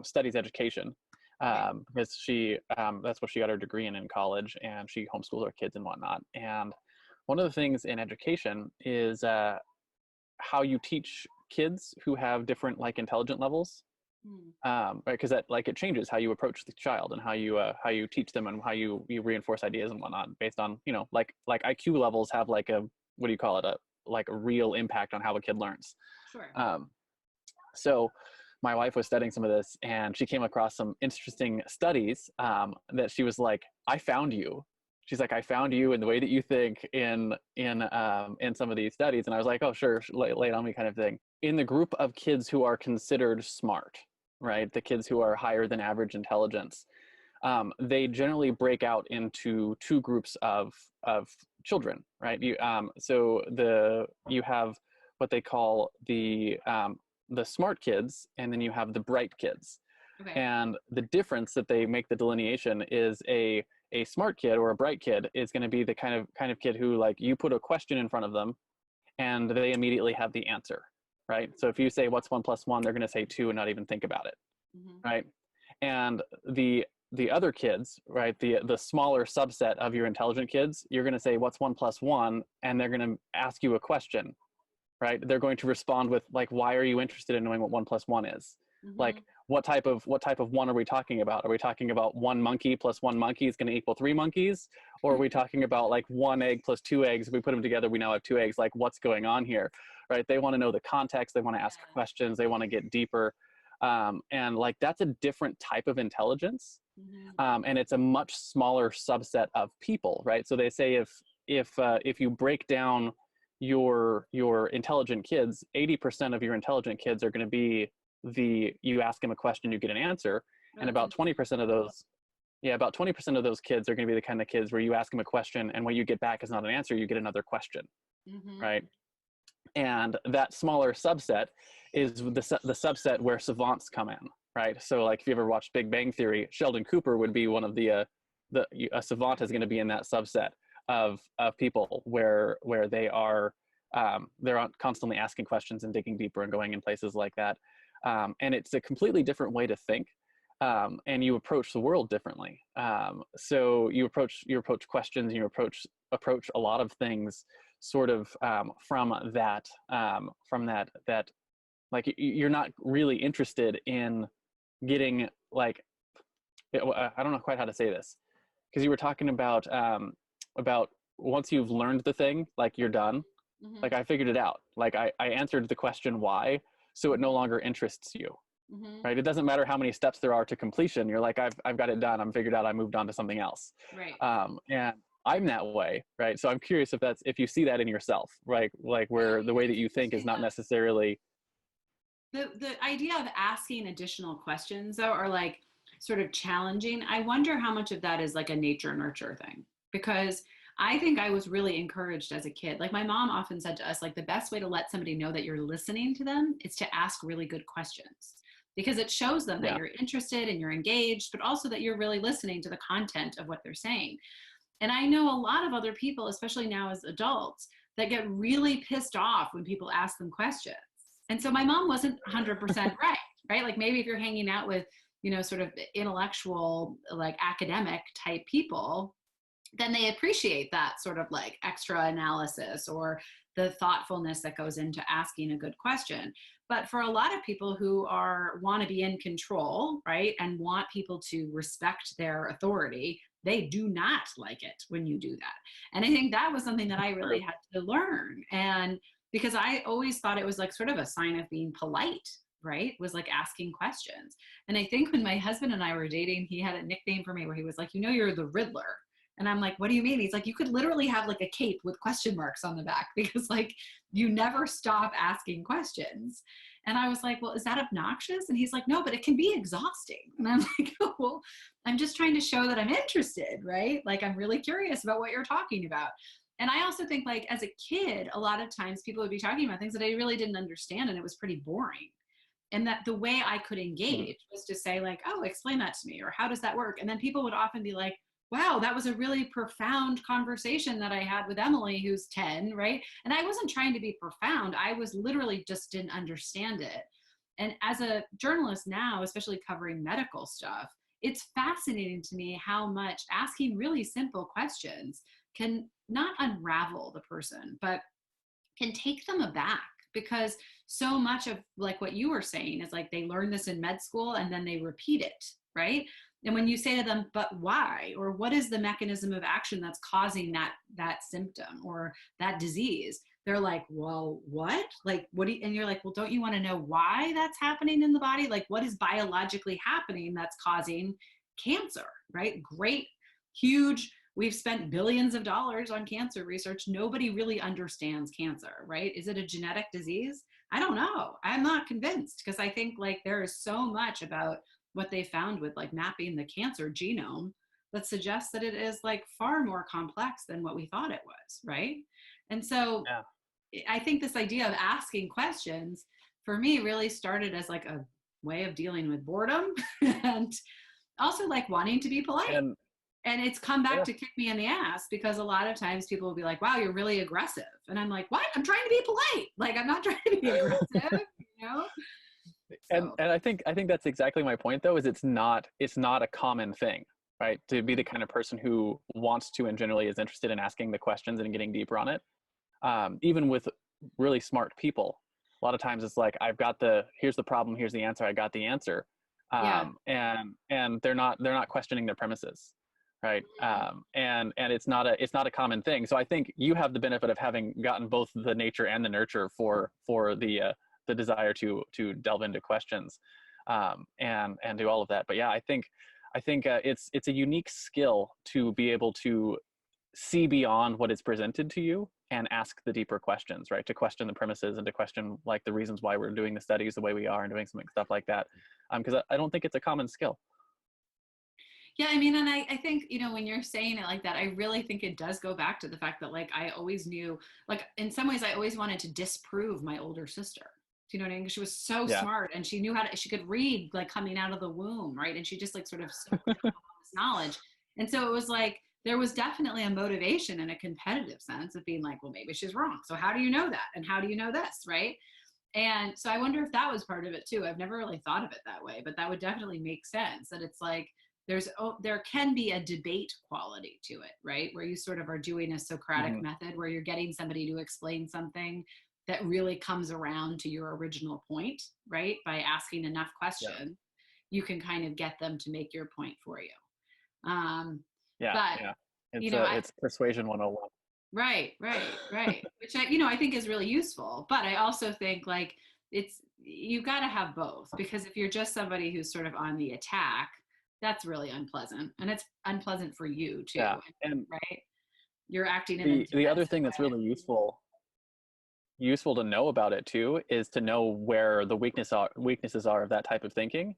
studies education because she that's what she got her degree in college, and she homeschools her kids and whatnot. And one of the things in education is how you teach kids who have different like intelligent levels. Right, because that like it changes how you approach the child and how you teach them and how you reinforce ideas and whatnot based on like IQ levels have like a what do you call it, a real impact on how a kid learns. Sure. So my wife was studying some of this and she came across some interesting studies that she was like, I found you. She's like, I found you in the way that you think in some of these studies. And I was like, oh, sure, lay it on me kind of thing. In the group of kids who are considered smart, right, the kids who are higher than average intelligence, they generally break out into two groups of children, right? You have what they call the smart kids, and then you have the bright kids. Okay. And the difference that they make the delineation is a smart kid or a bright kid is going to be the kind of kid who like you put a question in front of them and they immediately have the answer, right? So if you say what's 1 + 1, they're going to say 2 and not even think about it, right? And the other kids, right, the smaller subset of your intelligent kids, you're going to say what's 1 + 1, and they're going to ask you a question, right? They're going to respond with like, why are you interested in knowing what 1 + 1 is? Like, what type of one are we talking about? Are we talking about 1 monkey + 1 monkey is going to equal 3 monkeys? Or are we talking about like 1 egg + 2 eggs? If we put them together, we now have 2 eggs. Like, what's going on here, right? They want to know the context. They want to ask questions. They want to get deeper. And like, that's a different type of intelligence. And it's a much smaller subset of people, right? So they say if you break down your intelligent kids, 80% of your intelligent kids are going to be you ask them a question, you get an answer. And about 20% of those, about 20% of those kids are going to be the kind of kids where you ask them a question and what you get back is not an answer, you get another question, right? And that smaller subset is the subset where savants come in, right? So like if you ever watched Big Bang Theory, Sheldon Cooper would be one of a savant is going to be in that subset of people where they are they're constantly asking questions and digging deeper and going in places like that. And it's a completely different way to think, and you approach the world differently. So you approach questions, and you approach a lot of things sort of from that like you're not really interested in getting like, I don't know quite how to say this, because you were talking about once you've learned the thing, like you're done. Like I figured it out. Like I answered the question why, so it no longer interests you, right? It doesn't matter how many steps there are to completion. You're like, I've got it done. I'm figured out. I moved on to something else. Right. And I'm that way, right? So I'm curious if you see that in yourself, right? Like where the way that you think is not necessarily. The idea of asking additional questions though, are like sort of challenging. I wonder how much of that is like a nature nurture thing, because I think I was really encouraged as a kid. Like my mom often said to us, like the best way to let somebody know that you're listening to them is to ask really good questions. because it shows them that Yeah. you're interested and you're engaged, but also that you're really listening to the content of what they're saying. And I know a lot of other people, especially now as adults, that get really pissed off when people ask them questions. And so my mom wasn't 100% right? Like maybe if you're hanging out with, sort of intellectual, like academic type people, then they appreciate that sort of like extra analysis or the thoughtfulness that goes into asking a good question. But for a lot of people who want to be in control, right, and want people to respect their authority, they do not like it when you do that. And I think that was something that I really had to learn. And because I always thought it was like sort of a sign of being polite, right? Was like asking questions. And I think when my husband and I were dating, he had a nickname for me where he was like, you're the Riddler. And I'm like, what do you mean? He's like, you could literally have like a cape with question marks on the back because like you never stop asking questions. And I was like, well, is that obnoxious? And he's like, no, but it can be exhausting. And I'm like, oh, well, I'm just trying to show that I'm interested, right? Like I'm really curious about what you're talking about. And I also think like as a kid, a lot of times people would be talking about things that I really didn't understand and it was pretty boring. And that the way I could engage was to say like, oh, explain that to me, or how does that work? And then people would often be like, wow, that was a really profound conversation that I had with Emily, who's 10, right? And I wasn't trying to be profound. I was literally just didn't understand it. And as a journalist now, especially covering medical stuff, it's fascinating to me how much asking really simple questions can not unravel the person, but can take them aback. Because so much of like what you were saying is like they learn this in med school and then they repeat it, right? And when you say to them, but why, or what is the mechanism of action that's causing that symptom or that disease? They're like, well, what? Like, and you're like, well, don't you want to know why that's happening in the body? Like, what is biologically happening that's causing cancer, right? Great, huge. We've spent billions of dollars on cancer research. Nobody really understands cancer, right? Is it a genetic disease? I don't know. I'm not convinced because I think like there is so much about what they found with like mapping the cancer genome that suggests that it is like far more complex than what we thought it was, right? And so I think this idea of asking questions for me really started as like a way of dealing with boredom and also like wanting to be polite. And it's come back to kick me in the ass because a lot of times people will be like, wow, you're really aggressive. And I'm like, what? I'm trying to be polite. Like, I'm not trying to be aggressive, So. And I think that's exactly my point though, is it's not a common thing, right? To be the kind of person who wants to and generally is interested in asking the questions and getting deeper on it. Even with really smart people, a lot of times it's like, here's the problem, here's the answer, I got the answer. And they're not questioning their premises. Right. And it's not a common thing. So I think you have the benefit of having gotten both the nature and the nurture for the desire to delve into questions, and do all of that. But yeah, I think it's a unique skill to be able to see beyond what is presented to you and ask the deeper questions, right? To question the premises and to question like the reasons why we're doing the studies the way we are and doing some stuff like that. Because I don't think it's a common skill. Yeah, I mean, and I think, when you're saying it like that, I really think it does go back to the fact that like I always knew, like in some ways I always wanted to disprove my older sister. Do you know what I mean? Because she was so smart and she knew she could read like coming out of the womb, right? And she just like sort of soaked up all this knowledge. And so it was like, there was definitely a motivation and a competitive sense of being like, well, maybe she's wrong. So how do you know that? And how do you know this, right? And so I wonder if that was part of it too. I've never really thought of it that way, but that would definitely make sense that it's like, there can be a debate quality to it, right? Where you sort of are doing a Socratic method where you're getting somebody to explain something that really comes around to your original point, right? By asking enough questions, you can kind of get them to make your point for you. It's persuasion 101. Right. Which I think is really useful. But I also think like you got to have both, because if you're just somebody who's sort of on the attack, that's really unpleasant, and it's unpleasant for you too. Yeah, and right, you're acting in the other thing that's really useful to know about it too is to know where the weaknesses are of that type of thinking.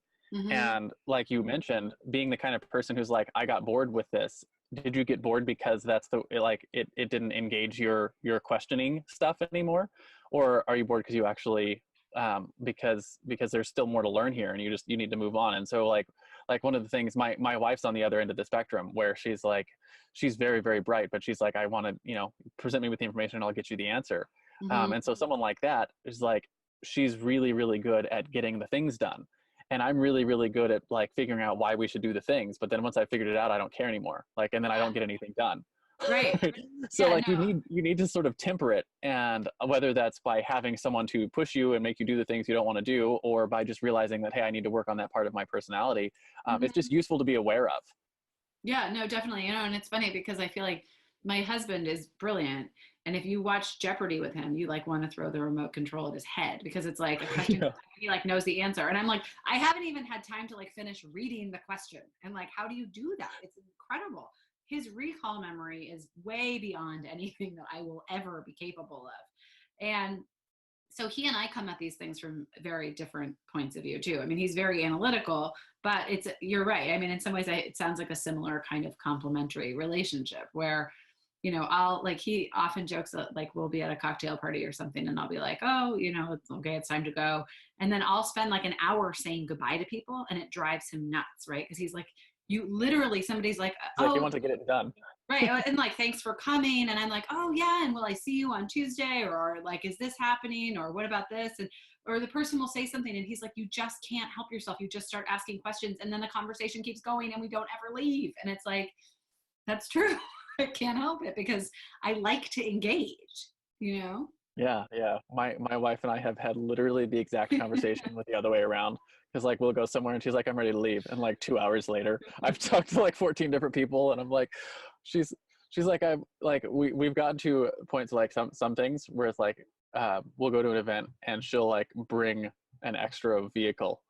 And like you mentioned, being the kind of person who's like, I got bored with this. Did you get bored because it didn't engage your questioning stuff anymore, or are you bored because you actually because there's still more to learn here, and you need to move on. And so like one of the things, my wife's on the other end of the spectrum, where she's very, very bright, but she's like, I want to, present me with the information and I'll get you the answer. And so someone like that is like, she's really, really good at getting the things done. And I'm really, really good at like figuring out why we should do the things. But then once I figured it out, I don't care anymore. Like, and then I don't get anything done. Right. So Yeah, like you need to sort of temper it. And whether that's by having someone to push you and make you do the things you don't want to do, or by just realizing that, hey, I need to work on that part of my personality. It's just useful to be aware of. Yeah, no, definitely. And it's funny because I feel like my husband is brilliant. And if you watch Jeopardy with him, you like want to throw the remote control at his head, because it's like a question he like knows the answer. And I'm like, I haven't even had time to like finish reading the question. And like, how do you do that? It's incredible. His recall memory is way beyond anything that I will ever be capable of. And so he and I come at these things from very different points of view too. I mean, he's very analytical, but you're right. I mean, in some ways it sounds like a similar kind of complementary relationship where, he often jokes that like we'll be at a cocktail party or something and I'll be like, oh, it's okay, it's time to go. And then I'll spend like an hour saying goodbye to people and it drives him nuts, right? Because he's like, somebody's like, oh, like you want to get it done. Right. And like, thanks for coming. And I'm like, oh yeah. And will I see you on Tuesday? Or like, is this happening? Or what about this? Or the person will say something and he's like, you just can't help yourself. You just start asking questions and then the conversation keeps going and we don't ever leave. And it's like, that's true. I can't help it because I like to engage, Yeah. My wife and I have had literally the exact conversation with the other way around. Because like we'll go somewhere and she's like, I'm ready to leave. And like 2 hours later, I've talked to like 14 different people and I'm like, she's like, we've gotten to points like some things where it's like, we'll go to an event and she'll like bring an extra vehicle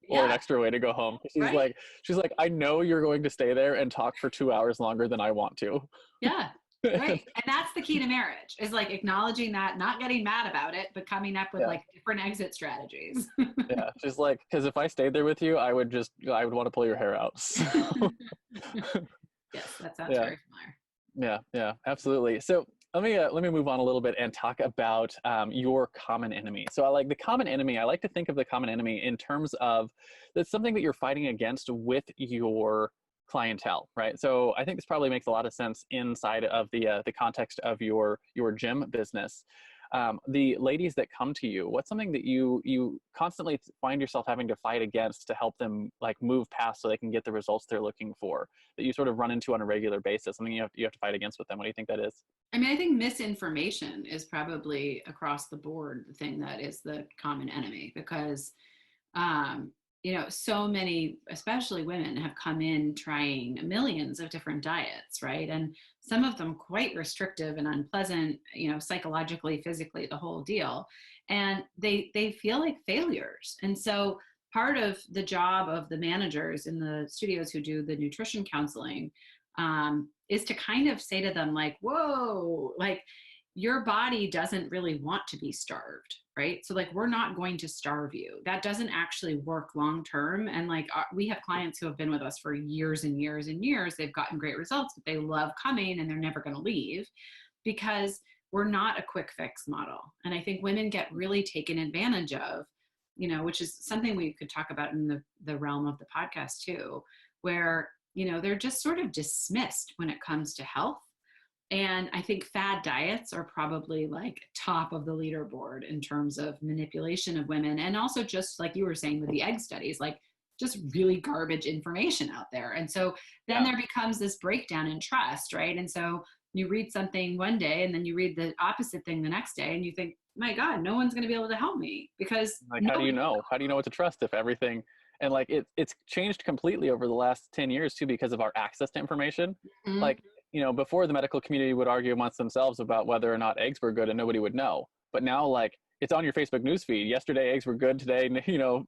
or an extra way to go home. She's like, I know you're going to stay there and talk for 2 hours longer than I want to. Yeah. Right. And that's the key to marriage, is like acknowledging that, not getting mad about it, but coming up with like different exit strategies. Yeah. She's like, because if I stayed there with you, I would want to pull your hair out. So. Yes, that sounds very familiar. Yeah, absolutely. So let me move on a little bit and talk about your common enemy. So I like to think of the common enemy in terms of that's something that you're fighting against with your clientele, right? So I think this probably makes a lot of sense inside of the context of your gym business. The ladies that come to you, what's something that you constantly find yourself having to fight against to help them like move past so they can get the results they're looking for, that you sort of run into on a regular basis, something you have to fight against with them? What do you think that is? I mean, I think misinformation is probably across the board the thing that is the common enemy, because so many, especially women, have come in trying millions of different diets, right? And some of them quite restrictive and unpleasant, psychologically, physically, the whole deal. And they feel like failures. And so part of the job of the managers in the studios who do the nutrition counseling is to kind of say to them like, whoa, like your body doesn't really want to be starved, right? So like, we're not going to starve you. That doesn't actually work long-term. And like, we have clients who have been with us for years and years and years. They've gotten great results, but they love coming and they're never going to leave, because we're not a quick fix model. And I think women get really taken advantage of, which is something we could talk about in the realm of the podcast too, where, they're just sort of dismissed when it comes to health. And I think fad diets are probably like top of the leaderboard in terms of manipulation of women. And also, just like you were saying with the egg studies, like just really garbage information out there. And so then there becomes this breakdown in trust, right? And so you read something one day and then you read the opposite thing the next day and you think, my God, no one's going to be able to help me, because like, how do you know what to trust if everything, and like it's changed completely over the last 10 years too, because of our access to information. Mm-hmm. Like, before the medical community would argue amongst themselves about whether or not eggs were good and nobody would know. But now, like, it's on your Facebook newsfeed. Yesterday, eggs were good. Today,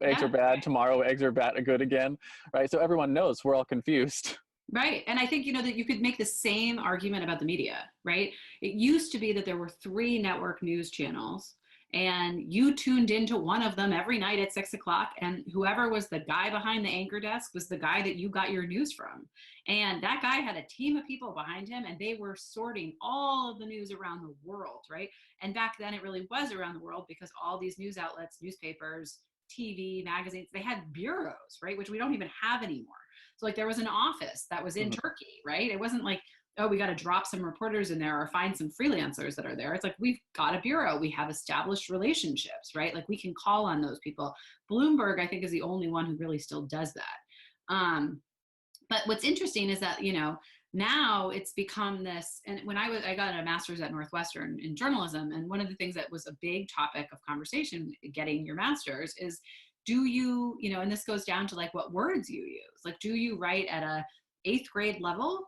eggs are bad. Tomorrow, eggs are good again, right? So everyone knows. We're all confused. Right. And I think, that you could make the same argument about the media, right? It used to be that there were 3 network news channels and you tuned into one of them every night at 6 o'clock, and whoever was the guy behind the anchor desk was the guy that you got your news from. And that guy had a team of people behind him, and they were sorting all of the news around the world, right? And back then it really was around the world, because all these news outlets, newspapers, TV, magazines, they had bureaus, right? Which we don't even have anymore. So like there was an office that was in Turkey, right? It wasn't like, oh, we got to drop some reporters in there or find some freelancers that are there. It's like, we've got a bureau. We have established relationships, right? Like we can call on those people. Bloomberg, I think, is the only one who really still does that. But what's interesting is that, you know, now it's become this, and when I got a master's at Northwestern in journalism, and one of the things that was a big topic of conversation getting your master's is, do you, you know, and this goes down to like what words you use. Like, do you write at a 8th grade level,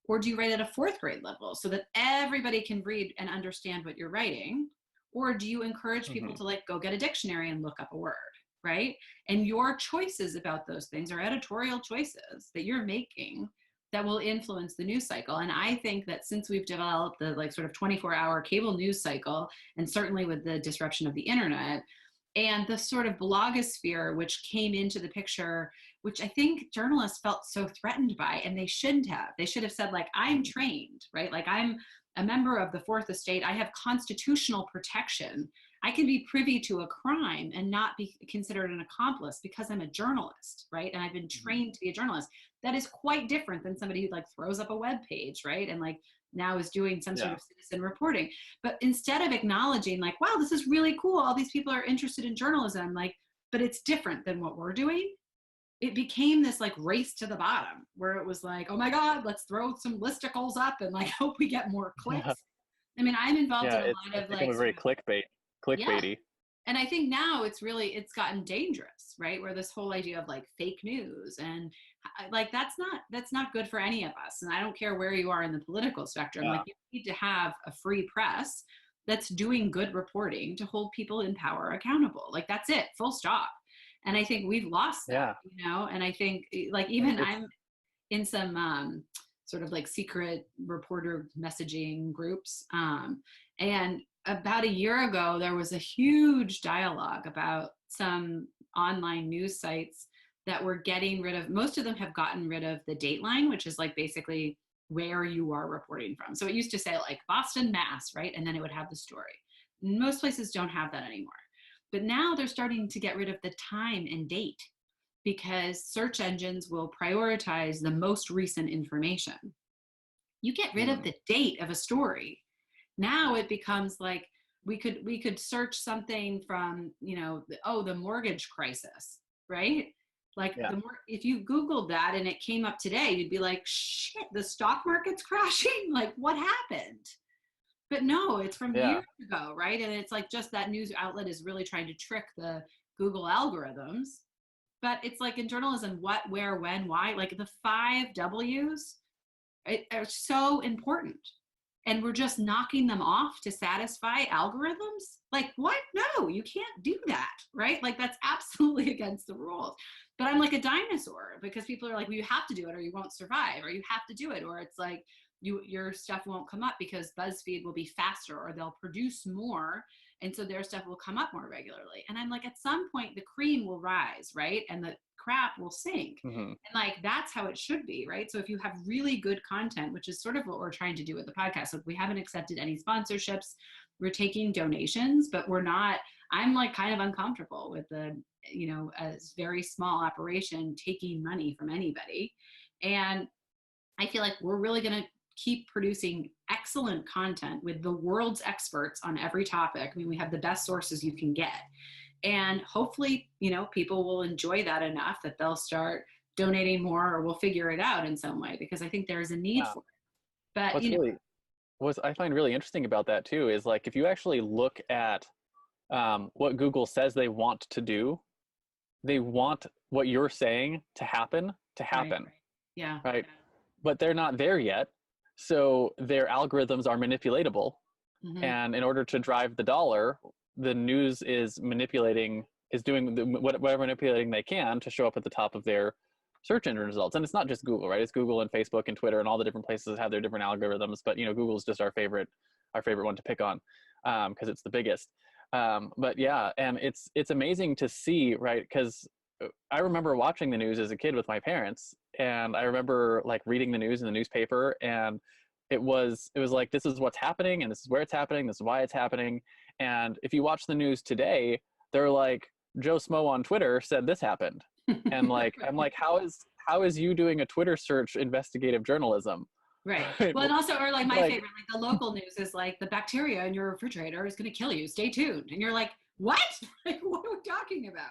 or do you write at a 4th grade level so that everybody can read and understand what you're writing? Or do you encourage people to like go get a dictionary and look up a word, right? And your choices about those things are editorial choices that you're making that will influence the news cycle. And I think that since we've developed the like sort of 24-hour cable news cycle, and certainly with the disruption of the internet and the sort of blogosphere, which came into the picture, which I think journalists felt so threatened by, and they shouldn't have. They should have said, like, I'm trained, right? Like, I'm a member of the Fourth Estate. I have constitutional protection. I can be privy to a crime and not be considered an accomplice because I'm a journalist, right? And I've been trained to be a journalist. That is quite different than somebody who like throws up a web page, right? And like now is doing some sort of citizen reporting. But instead of acknowledging like, wow, this is really cool, all these people are interested in journalism, like, but it's different than what we're doing. It became this like race to the bottom where it was like, oh my God, let's throw some listicles up and like hope we get more clicks. I mean, I'm involved in a lot of like very clickbaity. Yeah. And I think now it's gotten dangerous, right? Where this whole idea of like fake news and like that's not good for any of us. And I don't care where you are in the political spectrum. Like you need to have a free press that's doing good reporting to hold people in power accountable. Like that's it, full stop. And I think we've lost that, you know? And I think like even I'm in some sort of like secret reporter messaging groups. And about a year ago, there was a huge dialogue about some online news sites that were getting rid of, most of them have gotten rid of the dateline, which is like basically where you are reporting from. So it used to say like Boston, Mass, right? And then it would have the story. Most places don't have that anymore. But now they're starting to get rid of the time and date because search engines will prioritize the most recent information. You get rid of the date of a story. Now it becomes like we could search something from, you know, the mortgage crisis, right? Like if you Googled that and it came up today, you'd be like, shit, the stock market's crashing. Like what happened? But no, it's from years ago, right? And it's like just that news outlet is really trying to trick the Google algorithms. But it's like in journalism, what, where, when, why, like the 5 W's are so important. And we're just knocking them off to satisfy algorithms? Like what? No, you can't do that, right? Like that's absolutely against the rules. But I'm like a dinosaur because people are like, well, you have to do it or you won't survive, or you have to do it. Or it's like, your stuff won't come up because BuzzFeed will be faster or they'll produce more. And so their stuff will come up more regularly. And I'm like, at some point the cream will rise, right? And the crap will sink. And like, that's how it should be, right? So if you have really good content, which is sort of what we're trying to do with the podcast. So we haven't accepted any sponsorships. We're taking donations, but I'm like kind of uncomfortable with the, you know, a very small operation taking money from anybody. And I feel like we're really going to keep producing excellent content with the world's experts on every topic. I mean, we have the best sources you can get. And hopefully, you know, people will enjoy that enough that they'll start donating more or we'll figure it out in some way, because I think there's a need for it. But, what I find really interesting about that too is like, if you actually look at what Google says they want to do, they want what you're saying to happen. Right. Yeah. Right. But they're not there yet. So their algorithms are manipulatable. And in order to drive the dollar, the news is doing whatever manipulating they can to show up at the top of their search engine results. And it's not just Google, right? It's Google and Facebook and Twitter and all the different places that have their different algorithms. But, you know, Google's just our favorite one to pick on because it's the biggest. But yeah, and it's amazing to see, right? Because I remember watching the news as a kid with my parents, and I remember like reading the news in the newspaper, and it was like, this is what's happening, and this is where it's happening, this is why it's happening. And if you watch the news today, they're like, Joe Smo on Twitter said this happened, and like I'm like, how is you doing a Twitter search investigative journalism? Right. Right? Well, and also, or like my Like, favorite, like the local news is like the bacteria in your refrigerator is going to kill you. Stay tuned. And you're like, what? Like, what are we talking about?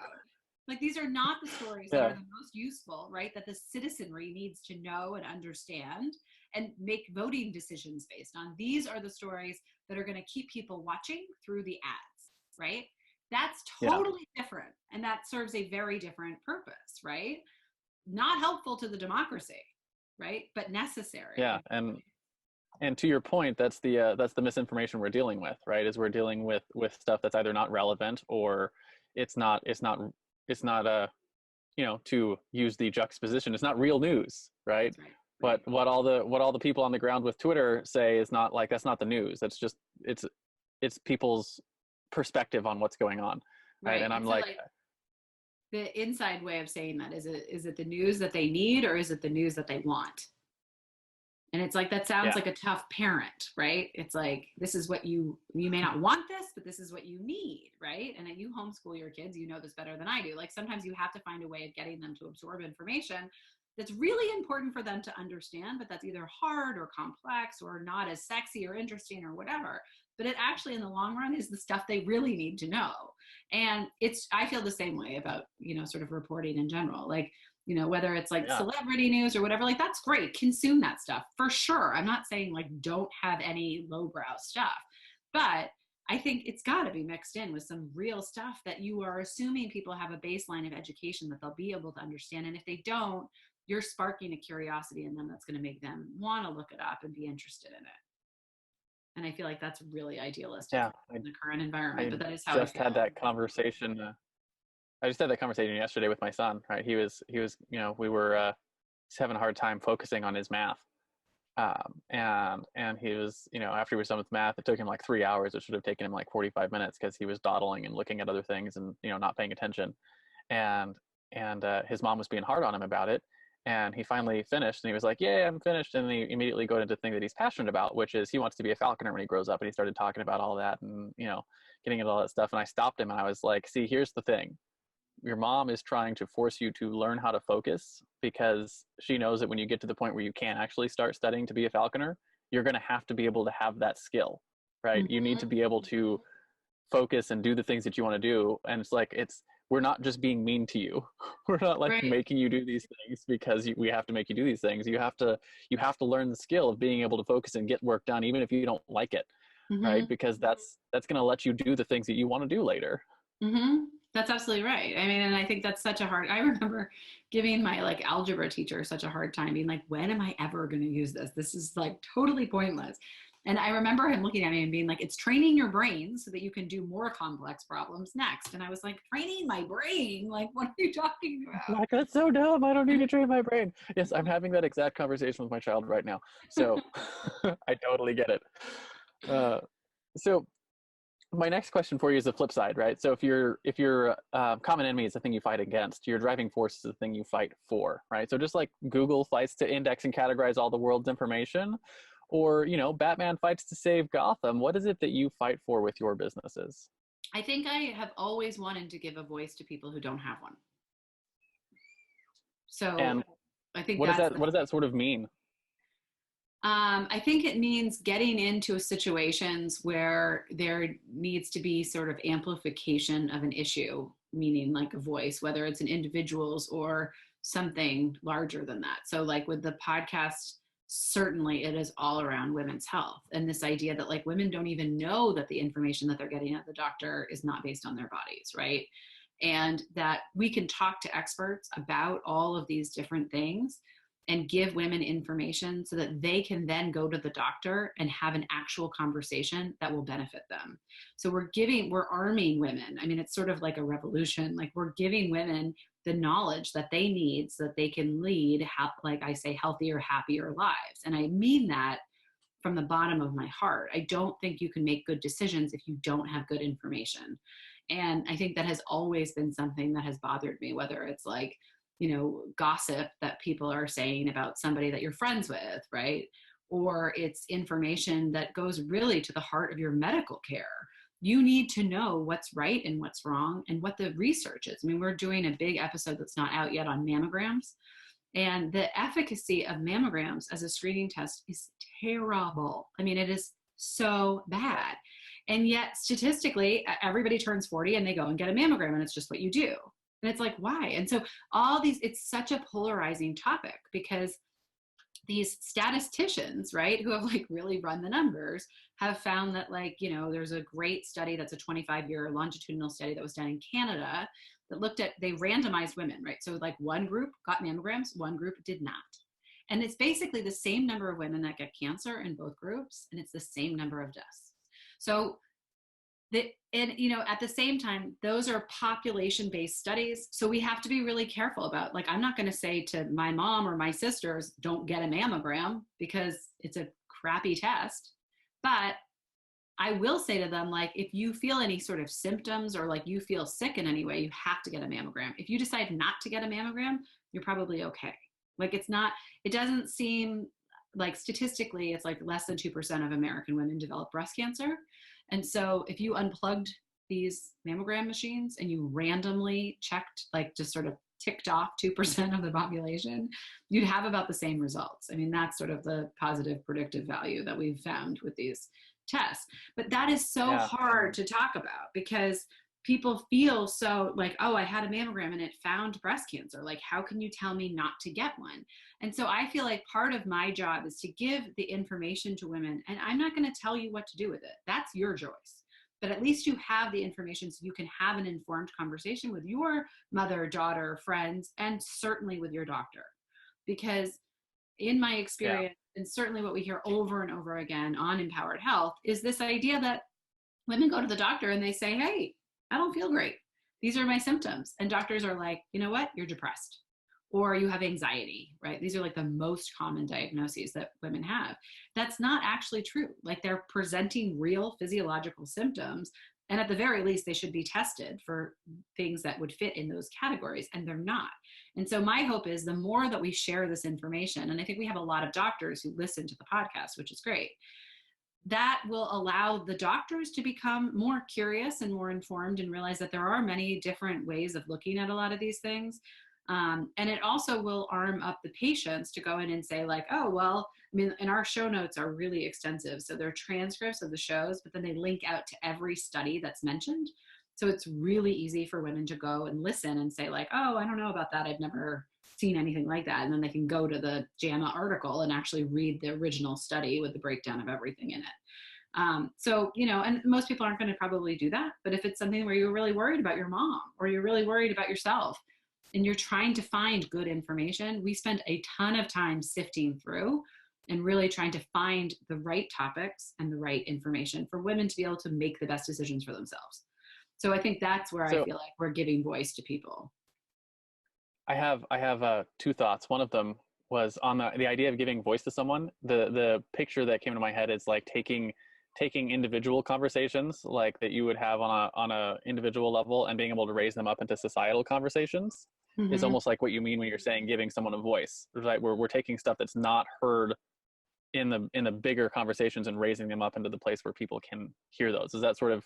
Like, these are not the stories that yeah, are the most useful, right? That the citizenry needs to know and understand and make voting decisions based on. These are the stories that are going to keep people watching through the ads, right? That's yeah, totally different. And that serves a very different purpose, right? Not helpful to the democracy, right? But necessary. yeah. And to your point, that's the misinformation we're dealing with, right? Is we're dealing with stuff that's either not relevant, or it's not to use the juxtaposition, it's not real news, right? That's right. But what all the people on the ground with Twitter say is not like, that's not the news. That's just it's people's perspective on what's going on, right? And I'm so like, the inside way of saying that is it the news that they need, or is it the news that they want? And it's like, that sounds yeah, like a tough parent, right? It's like, this is what you may not want this, but this is what you need, right? And you homeschool your kids, you know this better than I do. Like, sometimes you have to find a way of getting them to absorb information that's really important for them to understand, but that's either hard or complex or not as sexy or interesting or whatever. But it actually, in the long run, is the stuff they really need to know. And I feel the same way about, sort of reporting in general. Like, whether it's like yeah, celebrity news or whatever, like, that's great. Consume that stuff for sure. I'm not saying like don't have any lowbrow stuff, but I think it's got to be mixed in with some real stuff that you are assuming people have a baseline of education that they'll be able to understand. And if they don't, you're sparking a curiosity in them that's going to make them want to look it up and be interested in it. And I feel like that's really idealistic yeah. in the current environment, I but that is how I just feel. had that conversation. I just had that conversation yesterday with my son. Right, we were he's having a hard time focusing on his math, and he was, after he was done with math, it took him like 3 hours. It should have taken him like 45 minutes because he was dawdling and looking at other things and not paying attention, and his mom was being hard on him about it. And he finally finished, and he was like, "Yeah, I'm finished." And he immediately go into the thing that he's passionate about, which is he wants to be a falconer when he grows up. And he started talking about all that, and getting into all that stuff. And I stopped him, and I was like, "See, here's the thing. Your mom is trying to force you to learn how to focus, because she knows that when you get to the point where you can't actually start studying to be a falconer, you're going to have to be able to have that skill, right? You need to be able to focus and do the things that you want to do." And it's like, we're not just being mean to you. We're not like Right. making you do these things because we have to make you do these things. You have to learn the skill of being able to focus and get work done, even if you don't like it, right? Because that's going to let you do the things that you want to do later. That's absolutely right. I mean, and I think that's such a hard, I remember giving my like algebra teacher such a hard time, being like, when am I ever going to use this? This is like totally pointless. And I remember him looking at me and being like, it's training your brain so that you can do more complex problems next. And I was like, training my brain? Like, what are you talking about? Like, that's so dumb. I don't need to train my brain. Yes, I'm having that exact conversation with my child right now. So I totally get it. So my next question for you is the flip side, right? So if your common enemy is the thing you fight against, your driving force is the thing you fight for, right? So just like Google fights to index and categorize all the world's information, or Batman fights to save Gotham, what is it that you fight for with your businesses? I think I have always wanted to give a voice to people who don't have one. So And I think what does that sort of mean? I think it means getting into situations where there needs to be sort of amplification of an issue, meaning like a voice, whether it's an individual's or something larger than that. So like with the podcast, certainly it is all around women's health, and this idea that like women don't even know that the information that they're getting at the doctor is not based on their bodies, right? And that we can talk to experts about all of these different things and give women information so that they can then go to the doctor and have an actual conversation that will benefit them. So we're arming women. I mean, it's sort of like a revolution. Like, we're giving women the knowledge that they need so that they can lead, like I say, healthier, happier lives. And I mean that from the bottom of my heart. I don't think you can make good decisions if you don't have good information. And I think that has always been something that has bothered me, whether it's like, gossip that people are saying about somebody that you're friends with, right? Or it's information that goes really to the heart of your medical care. You need to know what's right and what's wrong and what the research is. I mean, we're doing a big episode that's not out yet on mammograms. And the efficacy of mammograms as a screening test is terrible. I mean, it is so bad. And yet, statistically, everybody turns 40 and they go and get a mammogram, and it's just what you do. And it's like, why? And so it's such a polarizing topic, because these statisticians, right, who have like really run the numbers, have found that there's a great study that's a 25-year longitudinal study that was done in Canada that they randomized women, right? So like one group got mammograms, one group did not. And it's basically the same number of women that get cancer in both groups, and it's the same number of deaths. So at the same time, those are population-based studies. So we have to be really careful about, I'm not going to say to my mom or my sisters, don't get a mammogram because it's a crappy test. But I will say to them, if you feel any sort of symptoms or you feel sick in any way, you have to get a mammogram. If you decide not to get a mammogram, you're probably okay. It doesn't seem like statistically, it's less than 2% of American women develop breast cancer. And so if you unplugged these mammogram machines and you randomly checked, just sort of ticked off 2% of the population, you'd have about the same results. I mean, that's sort of the positive predictive value that we've found with these tests. But that is so hard to talk about, because people feel so oh, I had a mammogram and it found breast cancer. How can you tell me not to get one? And so I feel like part of my job is to give the information to women, and I'm not going to tell you what to do with it. That's your choice. But at least you have the information so you can have an informed conversation with your mother, daughter, friends, and certainly with your doctor. Because in my experience, and certainly what we hear over and over again on Empowered Health, is this idea that women go to the doctor and they say, hey, I don't feel great. These are my symptoms. And doctors are like, you know what? You're depressed, or you have anxiety, right? These are the most common diagnoses that women have. That's not actually true. They're presenting real physiological symptoms. And at the very least, they should be tested for things that would fit in those categories, and they're not. And so my hope is the more that we share this information, and I think we have a lot of doctors who listen to the podcast, which is great, that will allow the doctors to become more curious and more informed and realize that there are many different ways of looking at a lot of these things. And it also will arm up the patients to go in and say oh, well, I mean, and our show notes are really extensive. So they're transcripts of the shows, but then they link out to every study that's mentioned. So it's really easy for women to go and listen and say oh, I don't know about that. I've never seen anything like that. And then they can go to the JAMA article and actually read the original study with the breakdown of everything in it. So, and most people aren't going to probably do that. But if it's something where you're really worried about your mom, or you're really worried about yourself, and you're trying to find good information, we spend a ton of time sifting through and really trying to find the right topics and the right information for women to be able to make the best decisions for themselves. So I think that's where I feel like we're giving voice to people. I have two thoughts. One of them was on the idea of giving voice to someone. The picture that came to my head is taking individual conversations that you would have on a individual level and being able to raise them up into societal conversations. Mm-hmm. Is almost like what you mean when you're saying giving someone a voice, right? We're taking stuff that's not heard in the bigger conversations and raising them up into the place where people can hear those. Is that sort of?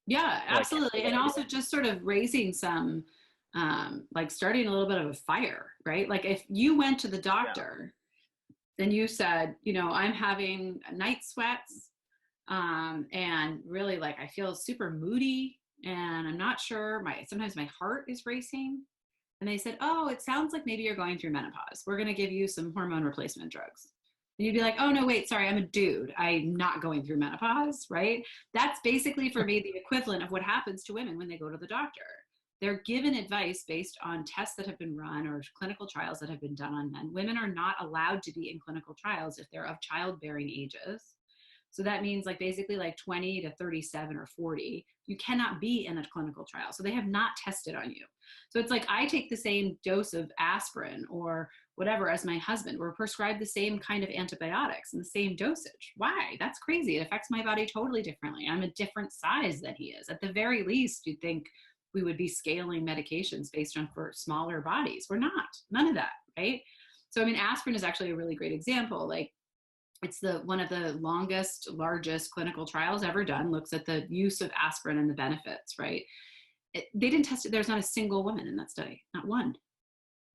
Yeah, absolutely. And also just sort of raising some, starting a little bit of a fire, right? If you went to the doctor and you said, I'm having night sweats, and really I feel super moody and I'm not sure, sometimes my heart is racing. And they said, oh, it sounds like maybe you're going through menopause. We're going to give you some hormone replacement drugs. And you'd be like, oh, no, wait, sorry, I'm a dude. I'm not going through menopause, right? That's basically for me the equivalent of what happens to women when they go to the doctor. They're given advice based on tests that have been run or clinical trials that have been done on men. Women are not allowed to be in clinical trials if they're of childbearing ages. So that means like basically like 20 to 37 or 40, you cannot be in a clinical trial. So they have not tested on you. So it's like I take the same dose of aspirin or whatever as my husband. We're prescribed the same kind of antibiotics and the same dosage. Why? That's crazy. It affects my body totally differently. I'm a different size than he is. At the very least, you'd think we would be scaling medications based on for smaller bodies. We're not. None of that, right? So I mean, aspirin is actually a really great example. Like it's one of the longest, largest clinical trials ever done, looks at the use of aspirin and the benefits, right? They didn't test it. There's not a single woman in that study, not one.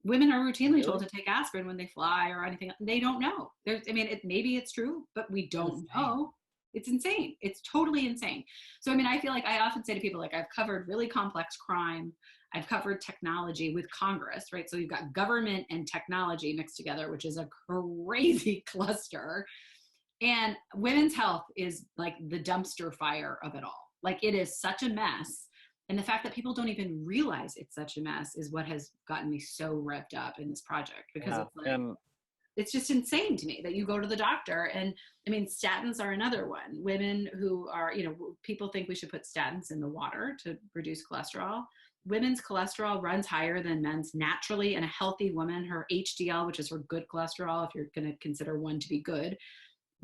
Women are routinely told to take aspirin when they fly or anything. They don't know. Maybe it's true, but we don't know. It's insane. It's totally insane. So, I mean, I feel like I often say to people, like, I've covered really complex crime. I've covered technology with Congress, right? So you've got government and technology mixed together, which is a crazy cluster. And women's health is like the dumpster fire of it all. Like it is such a mess. And the fact that people don't even realize it's such a mess is what has gotten me so revved up in this project, because it's like, it's just insane to me that you go to the doctor. And I mean, statins are another one. Women who are, people think we should put statins in the water to reduce cholesterol. Women's cholesterol runs higher than men's naturally. And a healthy woman, her HDL, which is her good cholesterol, if you're going to consider one to be good,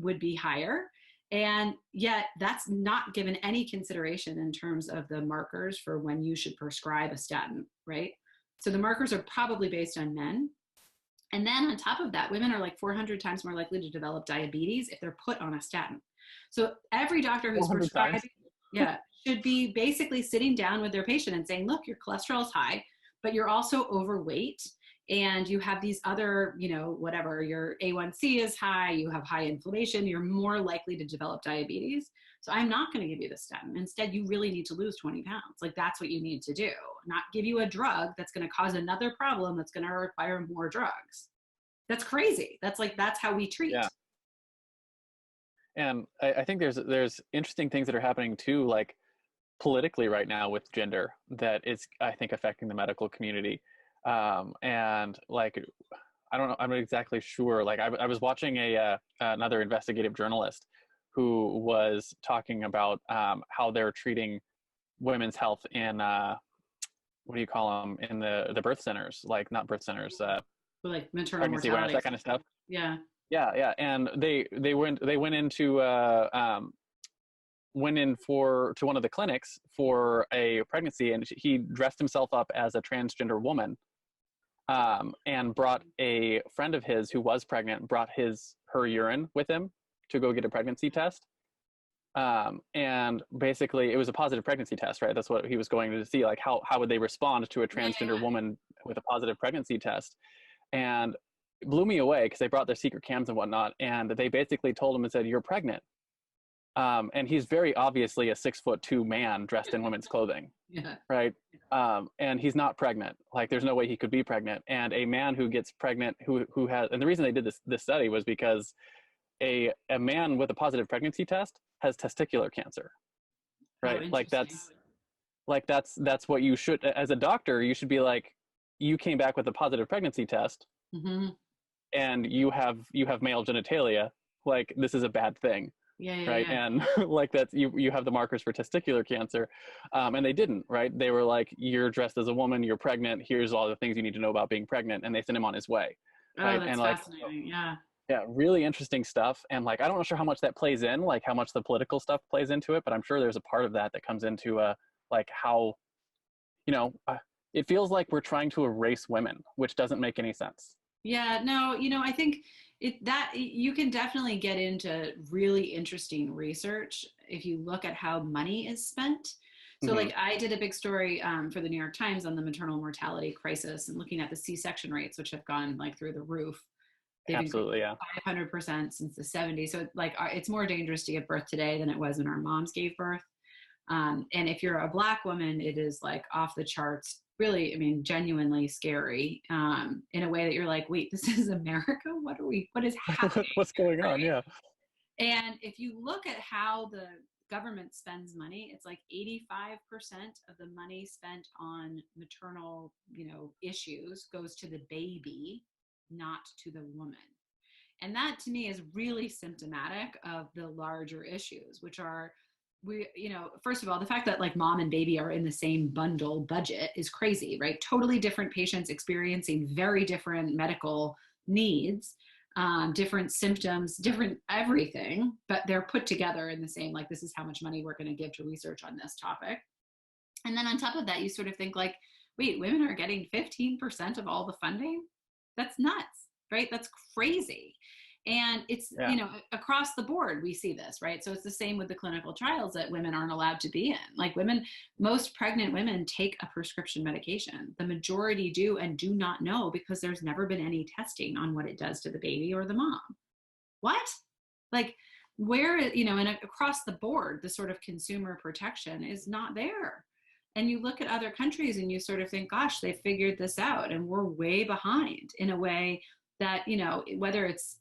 would be higher. And yet that's not given any consideration in terms of the markers for when you should prescribe a statin, right? So the markers are probably based on men. And then on top of that, women are like 400 times more likely to develop diabetes if they're put on a statin. So every doctor who's prescribing, should be basically sitting down with their patient and saying, look, your cholesterol is high, but you're also overweight. And you have these other, whatever, your A1C is high, you have high inflammation, you're more likely to develop diabetes. So I'm not going to give you the statin. Instead, you really need to lose 20 pounds. Like that's what you need to do, not give you a drug that's going to cause another problem that's going to require more drugs. That's crazy. That's how we treat. Yeah. And I think there's interesting things that are happening too, like politically right now with gender, that is, I think, affecting the medical community. And like, I don't know, I'm not exactly sure. Like I was watching another investigative journalist who was talking about how they're treating women's health in what do you call them, in the birth centers, like not birth centers, like maternal pregnancy awareness, mortality, that kind of stuff. Yeah. And they went in to one of the clinics for a pregnancy, and he dressed himself up as a transgender woman, and brought a friend of his who was pregnant, brought her urine with him to go get a pregnancy test. And basically it was a positive pregnancy test, right? That's what he was going to see, like how would they respond to a transgender woman with a positive pregnancy test. And it blew me away because they brought their secret cams and whatnot, and they basically told him and said, you're pregnant. And he's very obviously a 6'2" man dressed in women's clothing, right? And he's not pregnant. Like there's no way he could be pregnant. And a man who gets pregnant, who has, and the reason they did this study was because a man with a positive pregnancy test has testicular cancer, right? That's what you should, as a doctor, you should be like, you came back with a positive pregnancy test, and you have male genitalia. Like this is a bad thing. Right. And like that's, you have the markers for testicular cancer. And they didn't, right? They were like, you're dressed as a woman, you're pregnant, here's all the things you need to know about being pregnant. And they sent him on his way. Right. That's and fascinating. Yeah, really interesting stuff. And like, I don't know sure how much that plays in, like how much the political stuff plays into it, but I'm sure there's a part of that comes into like how, it feels like we're trying to erase women, which doesn't make any sense. Yeah, no, I think that you can definitely get into really interesting research if you look at how money is spent. So like I did a big story for the New York Times on the maternal mortality crisis and looking at the C-section rates, which have gone like through the roof. They've Absolutely, yeah. 500% since the 70s. So like it's more dangerous to give birth today than it was when our moms gave birth. And if you're a Black woman, it is like off the charts, really, genuinely scary, in a way that you're like, wait, this is America? What is happening? What's going on? Yeah. And if you look at how the government spends money, it's like 85% of the money spent on maternal, issues goes to the baby, not to the woman. And that to me is really symptomatic of the larger issues, which are, first of all, the fact that like mom and baby are in the same bundle budget is crazy, right? Totally different patients experiencing very different medical needs, different symptoms, different everything, but they're put together in the same, like, this is how much money we're going to give to research on this topic. And then on top of that, you sort of think like, wait, women are getting 15% of all the funding? That's nuts, right? That's crazy. And it's, across the board, we see this, right? So it's the same with the clinical trials that women aren't allowed to be in. Like most pregnant women take a prescription medication. The majority do and do not know because there's never been any testing on what it does to the baby or the mom. What? Like where, and across the board, the sort of consumer protection is not there. And you look at other countries and you sort of think, gosh, they figured this out and we're way behind in a way that, whether it's,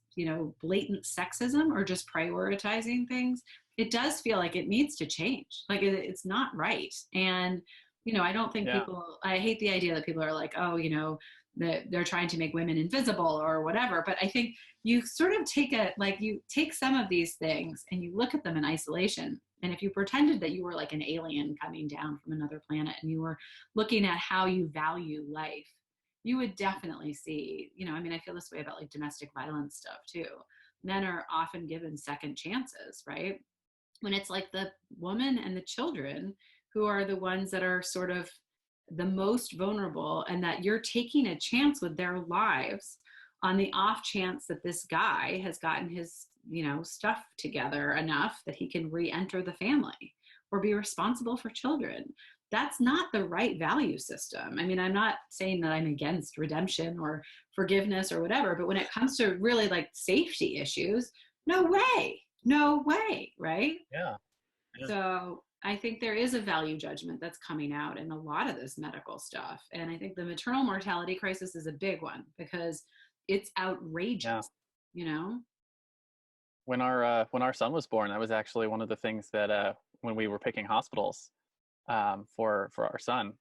blatant sexism or just prioritizing things, it does feel like it needs to change. Like it's not right. And, I don't think I hate the idea that people are like, oh, that they're trying to make women invisible or whatever. But I think you sort of you take some of these things and you look at them in isolation. And if you pretended that you were like an alien coming down from another planet and you were looking at how you value life, you would definitely see, I feel this way about like domestic violence stuff too. Men are often given second chances, right? When it's like the woman and the children who are the ones that are sort of the most vulnerable, and that you're taking a chance with their lives on the off chance that this guy has gotten his, stuff together enough that he can re-enter the family or be responsible for children. That's not the right value system. I'm not saying that I'm against redemption or forgiveness or whatever, but when it comes to really like safety issues, no way, right? Yeah. So I think there is a value judgment that's coming out in a lot of this medical stuff. And I think the maternal mortality crisis is a big one because it's outrageous, When our son was born, that was actually one of the things that when we were picking hospitals for our son,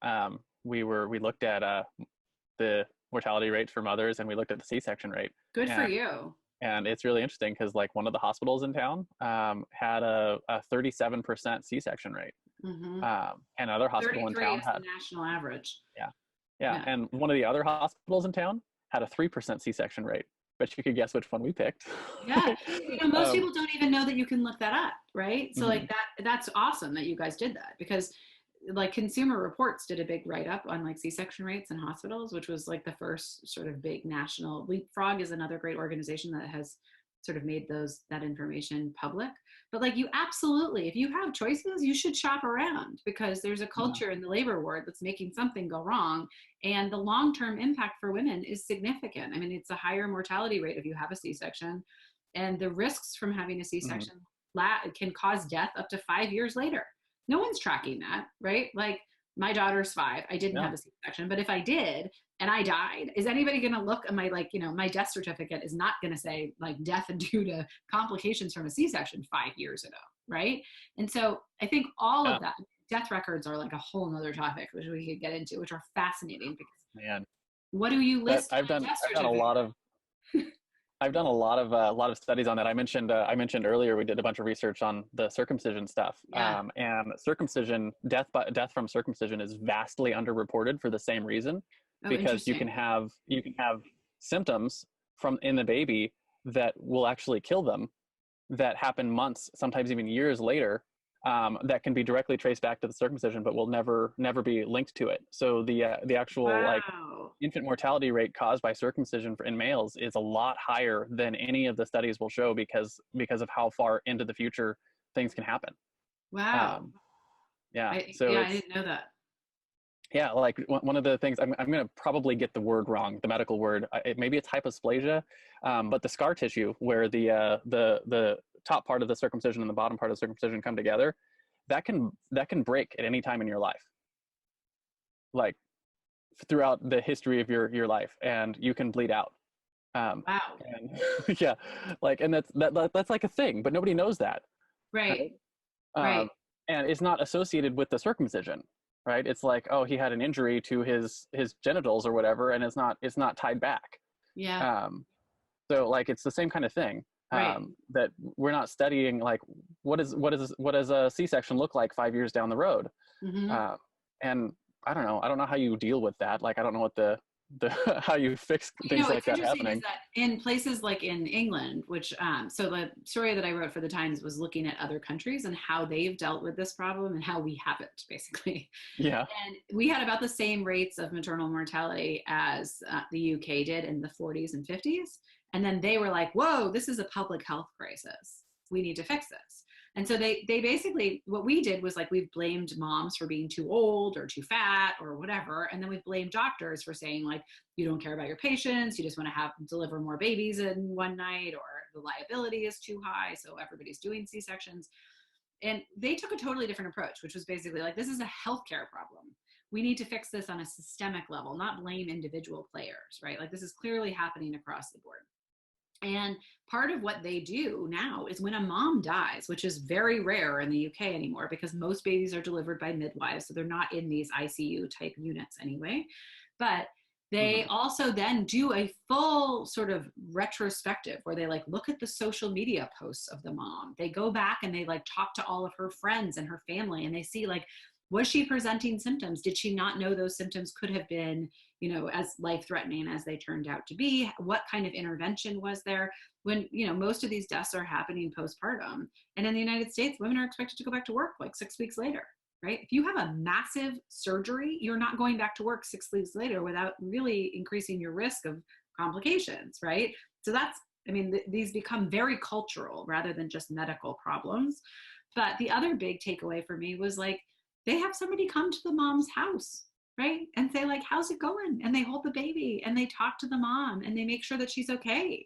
we looked at the mortality rates for mothers and we looked at the C-section rate. Good for you. And it's really interesting because like one of the hospitals in town had a 37% C-section rate. Mm-hmm. And another hospital in town had the national average. Yeah. And one of the other hospitals in town had a 3% C-section rate. Bet you could guess which one we picked. Yeah. Most people don't even know that you can look that up, right? So like that's awesome that you guys did that, because like Consumer Reports did a big write-up on like C-section rates in hospitals, which was like the first sort of big national. Leapfrog is another great organization that has sort of made that information public. But like you absolutely, if you have choices, you should shop around, because there's a culture in the labor ward that's making something go wrong. And the long-term impact for women is significant. It's a higher mortality rate if you have a C-section, and the risks from having a C-section can cause death up to 5 years later. No one's tracking that, right? Like my daughter's 5. I didn't have a C-section, but if I did and I died, is anybody going to look at my, my death certificate is not going to say like death due to complications from a C-section 5 years ago, right? And so I think all of that, death records are like a whole nother topic, which we could get into, which are fascinating because what do you list? I've done a lot of I've done a lot of studies on that. I mentioned earlier we did a bunch of research on the circumcision stuff, and circumcision death from circumcision is vastly underreported for the same reason, because you can have symptoms in the baby that will actually kill them, that happen months, sometimes even years later, that can be directly traced back to the circumcision, but will never be linked to it. So the actual infant mortality rate caused by circumcision in males is a lot higher than any of the studies will show, because of how far into the future things can happen. Wow. I didn't know that. Yeah, like one of the things, I'm going to probably get the word wrong, the medical word. Maybe it's hyposplasia, but the scar tissue where the top part of the circumcision and the bottom part of the circumcision come together, that can break at any time in your life, like throughout the history of your life, and you can bleed out. Wow. And, and that's like a thing, but nobody knows that. Right. And it's not associated with the circumcision. Right? It's like, oh, he had an injury to his genitals or whatever, and it's not tied back. Yeah. So like, it's the same kind of thing. Right. That we're not studying like what does a C-section look like 5 years down the road. Hmm. And I don't know how you deal with that. Like, I don't know what the how you fix things like What's that interesting is happening. that in places like in England, which, so the story that I wrote for the Times was looking at other countries and how they've dealt with this problem and how we haven't, basically. Yeah. And we had about the same rates of maternal mortality as the UK did in the 40s and 50s. And then they were like, whoa, this is a public health crisis. We need to fix this. And so they basically, what we did was like, we've blamed moms for being too old or too fat or whatever. And then we've blamed doctors for saying like, you don't care about your patients. You just want to deliver more babies in one night, or the liability is too high. So everybody's doing C-sections. And they took a totally different approach, which was basically like, this is a healthcare problem. We need to fix this on a systemic level, not blame individual players, right? Like, this is clearly happening across the board. And part of what they do now is when a mom dies, which is very rare in the UK anymore because most babies are delivered by midwives, so they're not in these ICU type units anyway. But they also then do a full sort of retrospective where they like look at the social media posts of the mom. They go back and they like talk to all of her friends and her family, and they see like, was she presenting symptoms? Did she not know those symptoms could have been, as life-threatening as they turned out to be? What kind of intervention was there? When, most of these deaths are happening postpartum. And in the United States, women are expected to go back to work like 6 weeks later, right? If you have a massive surgery, you're not going back to work 6 weeks later without really increasing your risk of complications, right? So these become very cultural rather than just medical problems. But the other big takeaway for me was like, they have somebody come to the mom's house, right? And say like, how's it going? And they hold the baby and they talk to the mom and they make sure that she's okay.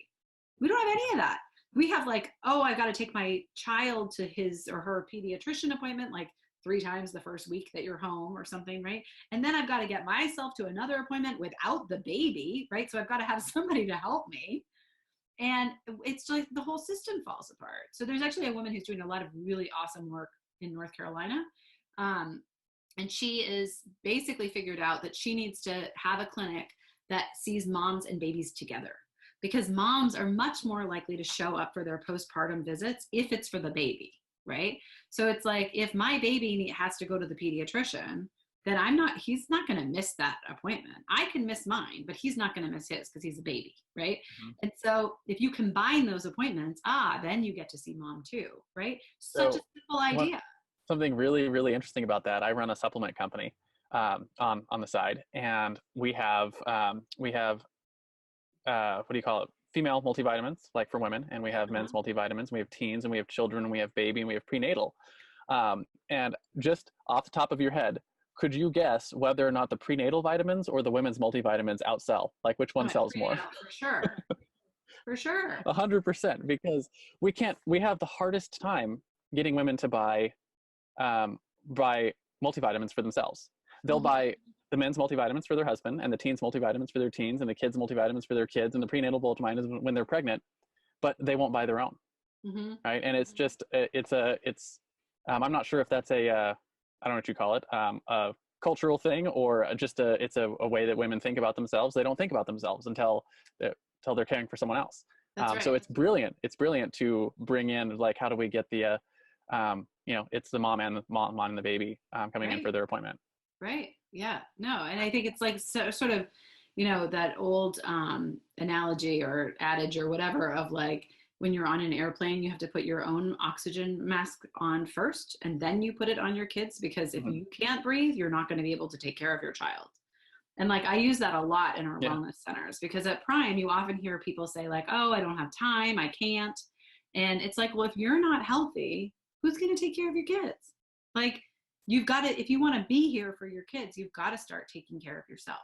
We don't have any of that. We have like, oh, I got to take my child to his or her pediatrician appointment like 3 times the first week that you're home or something, right? And then I've got to get myself to another appointment without the baby, right? So I've got to have somebody to help me. And it's like the whole system falls apart. So there's actually a woman who's doing a lot of really awesome work in North Carolina. And she is basically figured out that she needs to have a clinic that sees moms and babies together, because moms are much more likely to show up for their postpartum visits if it's for the baby, right? So it's like, if my baby has to go to the pediatrician, then he's not going to miss that appointment. I can miss mine, but he's not going to miss his because he's a baby, right? Mm-hmm. And so if you combine those appointments, then you get to see mom too, right? Such a simple idea. Something really, really interesting about that. I run a supplement company on the side, and we have what do you call it? Female multivitamins, like for women, and we have men's multivitamins. We have teens, and we have children, and we have baby, and we have prenatal. And just off the top of your head, could you guess whether or not the prenatal vitamins or the women's multivitamins outsell? Like, which one sells more? For sure. For sure. 100%, because we have the hardest time getting women to buy multivitamins for themselves. They'll buy the men's multivitamins for their husband, and the teens multivitamins for their teens, and the kids multivitamins for their kids, and the prenatal multivitamins when they're pregnant, but they won't buy their own. Mm-hmm. Right. And it's just, I'm not sure if that's I don't know what you call it, a cultural thing, or just it's a way that women think about themselves. They don't think about themselves until they're caring for someone else. Right. So it's brilliant. It's brilliant to bring in, like, how do we get the, it's the mom and the baby coming in for their appointment. Right. Yeah. No. And I think it's like sort of, that old analogy or adage or whatever of like, when you're on an airplane, you have to put your own oxygen mask on first, and then you put it on your kids, because if you can't breathe, you're not going to be able to take care of your child. And like, I use that a lot in our wellness centers, because at Prime, you often hear people say like, oh, I don't have time, I can't. And it's like, well, if you're not healthy, who's going to take care of your kids? Like, you've got to, if you want to be here for your kids, you've got to start taking care of yourself.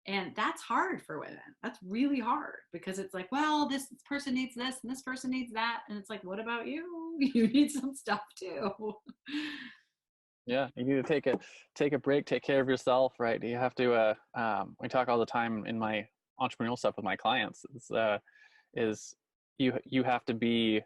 And that's hard for women. That's really hard, because it's like, well, this person needs this and this person needs that. And it's like, what about you? You need some stuff too. Yeah. You need to take a break, take care of yourself, right? You have to, we talk all the time in my entrepreneurial stuff with my clients, is you have to be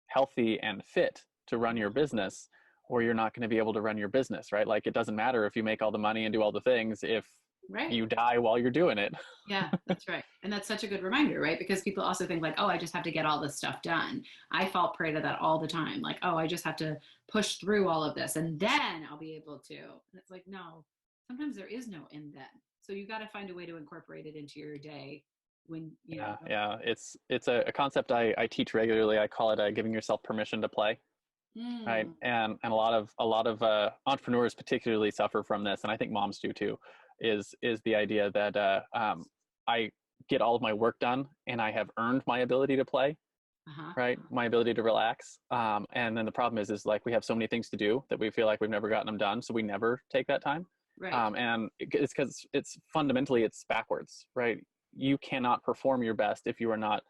healthy and fit to run your business, or you're not going to be able to run your business, right? Like, it doesn't matter if you make all the money and do all the things if Right. You die while you're doing it. Yeah, that's right. And that's such a good reminder, right? Because people also think like, oh, I just have to get all this stuff done. I fall prey to that all the time. Like, oh, I just have to push through all of this and then I'll be able to. And it's like, no, sometimes there is no and then. So you got to find a way to incorporate it into your day when, you know. Yeah. It's a concept I teach regularly. I call it giving yourself permission to play. Right. Mm, And a lot of entrepreneurs particularly suffer from this. And I think moms do too, is the idea that I get all of my work done and I have earned my ability to play, uh-huh. right? My ability to relax. And then the problem is like we have so many things to do that we feel like we've never gotten them done. So we never take that time. Right. And it's because it's fundamentally it's backwards, right? You cannot perform your best if you are not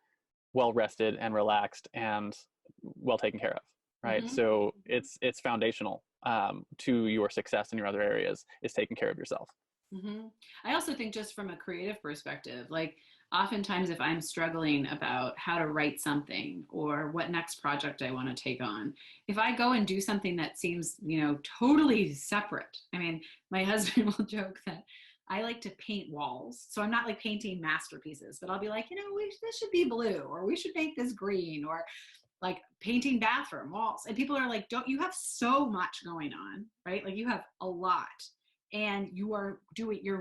well rested and relaxed and well taken care of. Right. Mm-hmm. So it's foundational to your success in your other areas is taking care of yourself. Mm-hmm. I also think just from a creative perspective, like oftentimes if I'm struggling about how to write something or what next project I want to take on, if I go and do something that seems, you know, totally separate. I mean, my husband will joke that I like to paint walls. So I'm not like painting masterpieces, but I'll be like, you know, this should be blue or we should make this green or like painting bathroom walls. And people are like, don't you have so much going on, right? Like you have a lot and you're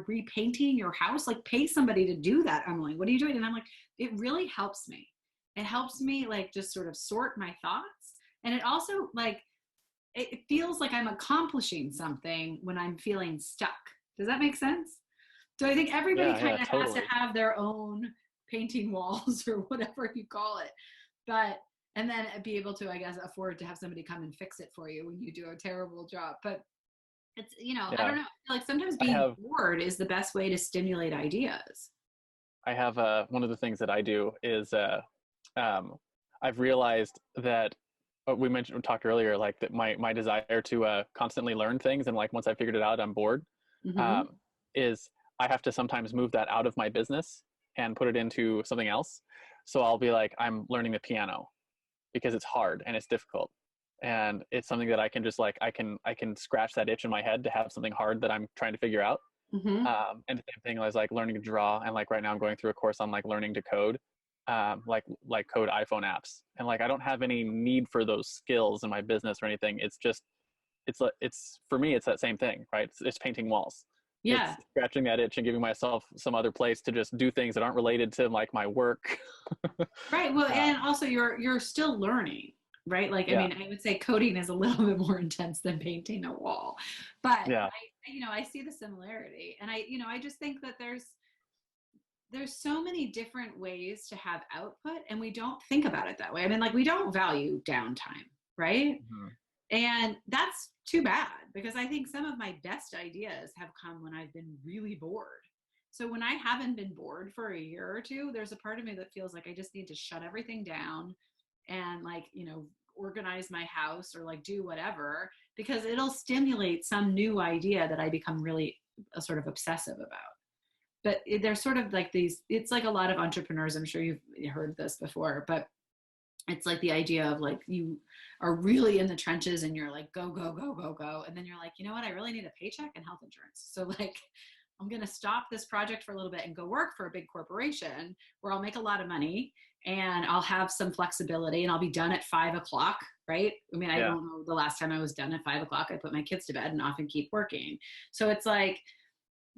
repainting your house. Like pay somebody to do that, Emily. What are you doing? And I'm like, it really helps me. It helps me like just sort of sort my thoughts. And it also like, it feels like I'm accomplishing something when I'm feeling stuck. Does that make sense? So I think everybody kind of has to have their own painting walls or whatever you call it. And then be able to, I guess, afford to have somebody come and fix it for you when you do a terrible job. But it's, you know, I don't know. I feel like sometimes being bored is the best way to stimulate ideas. I have one of the things that I do is I've realized that we talked earlier, like that my desire to constantly learn things. And like, once I figured it out, I'm bored, is I have to sometimes move that out of my business and put it into something else. So I'll be like, I'm learning the piano because it's hard and it's difficult. And it's something that I can just like, I can scratch that itch in my head to have something hard that I'm trying to figure out. And the same thing, I was like learning to draw. And like right now I'm going through a course on like learning to code, like code iPhone apps. And like, I don't have any need for those skills in my business or anything. It's just, it's for me, it's that same thing, right? It's painting walls. Yeah. It's scratching that itch and giving myself some other place to just do things that aren't related to like my work. Right. Well, and also you're still learning, right? Like, I mean, I would say coding is a little bit more intense than painting a wall, but I see the similarity. And I just think that there's so many different ways to have output and we don't think about it that way. I mean, like we don't value downtime, right? And that's too bad because I think some of my best ideas have come when I've been really bored. So when I haven't been bored for a year or two, there's a part of me that feels like I just need to shut everything down and like, you know, organize my house or like do whatever, because it'll stimulate some new idea that I become really sort of obsessive about. But there's sort of like these, it's like a lot of entrepreneurs, I'm sure you've heard this before, but it's like the idea of like you are really in the trenches and you're like, go, go, go, go, go. And then you're like, you know what? I really need a paycheck and health insurance. So like, I'm going to stop this project for a little bit and go work for a big corporation where I'll make a lot of money and I'll have some flexibility and I'll be done at 5 o'clock. Right. I mean, I don't know the last time I was done at 5 o'clock. I put my kids to bed and often keep working. So it's like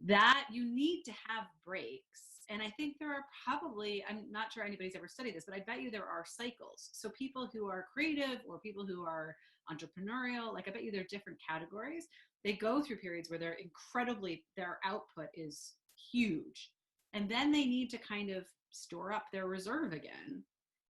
that you need to have breaks. And I think there are probably, I'm not sure anybody's ever studied this, but I bet you there are cycles. So people who are creative or people who are entrepreneurial, like I bet you there are different categories. They go through periods where their output is huge. And then they need to kind of store up their reserve again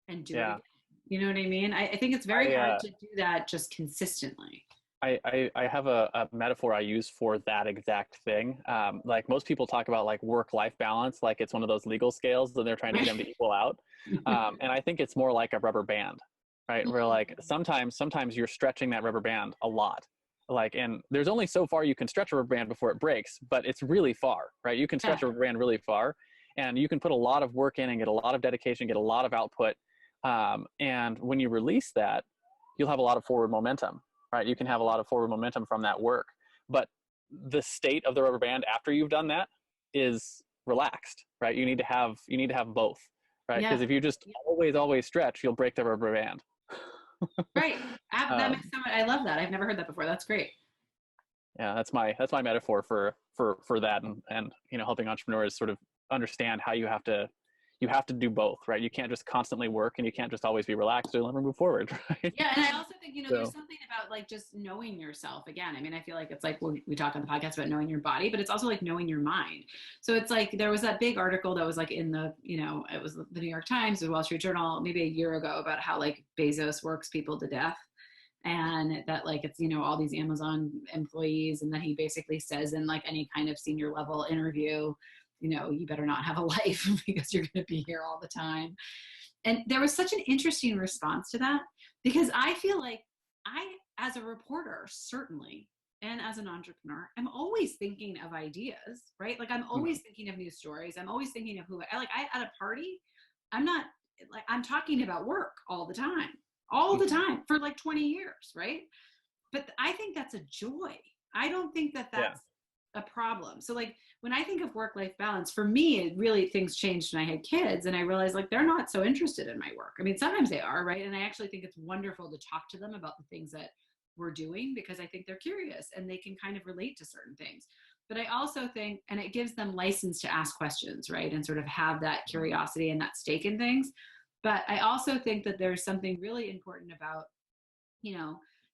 and do it again. You know what I mean? I think it's very hard to do that just consistently. I have a metaphor I use for that exact thing. Like most people talk about like work-life balance, like it's one of those legal scales and they're trying to get them to equal out. And I think it's more like a rubber band, right? Where like sometimes you're stretching that rubber band a lot. Like, and there's only so far you can stretch a rubber band before it breaks, but it's really far, right? You can stretch a rubber band really far and you can put a lot of work in and get a lot of dedication, get a lot of output. And when you release that, you'll have a lot of forward momentum. Right, you can have a lot of forward momentum from that work, but the state of the rubber band after you've done that is relaxed, right? You need to have both, right? Because Yeah. if you just always stretch, you'll break the rubber band. Right. That Um, makes so much, I love that. I've never heard that before. That's great. yeah, that's my metaphor for that, and helping entrepreneurs sort of understand how you have to do both, right? You can't just constantly work, and you can't just always be relaxed. You'll never move forward, right? Yeah, and I also think, there's So something about like just knowing yourself again. I mean, I feel like it's like we talk on the podcast about knowing your body, but it's also like knowing your mind. So it's like there was that big article that was like in the, it was the New York Times, the Wall Street Journal, maybe a year ago, about how like Bezos works people to death. And that like it's, all these Amazon employees, and that he basically says in like any kind of senior level interview, you better not have a life because you're going to be here all the time. And there was such an interesting response to that, because I feel like I, as a reporter, certainly, and as an entrepreneur, I'm always thinking of ideas, right? Like I'm always thinking of new stories. I'm always thinking of at a party, I'm talking about work all the time for like 20 years, right? But I think that's a joy. I don't think that that's a problem. So like when I think of work-life balance, for me, it really, things changed when I had kids, and I realized like they're not so interested in my work. I mean, sometimes they are, right? And I actually think it's wonderful to talk to them about the things that we're doing, because I think they're curious and they can kind of relate to certain things. But I also think, and it gives them license to ask questions, right? And sort of have that curiosity and that stake in things. But I also think that there's something really important about,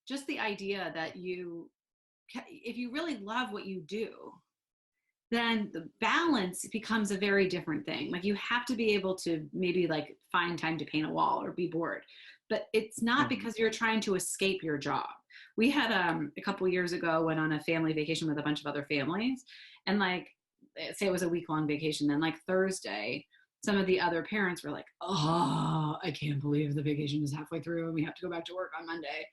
just the idea that if you really love what you do, then the balance becomes a very different thing. Like you have to be able to maybe like find time to paint a wall or be bored, but it's not because you're trying to escape your job. We had a couple years ago went on a family vacation with a bunch of other families, and like say it was a week-long vacation, then like Thursday some of the other parents were like, oh, I can't believe the vacation is halfway through and we have to go back to work on Monday.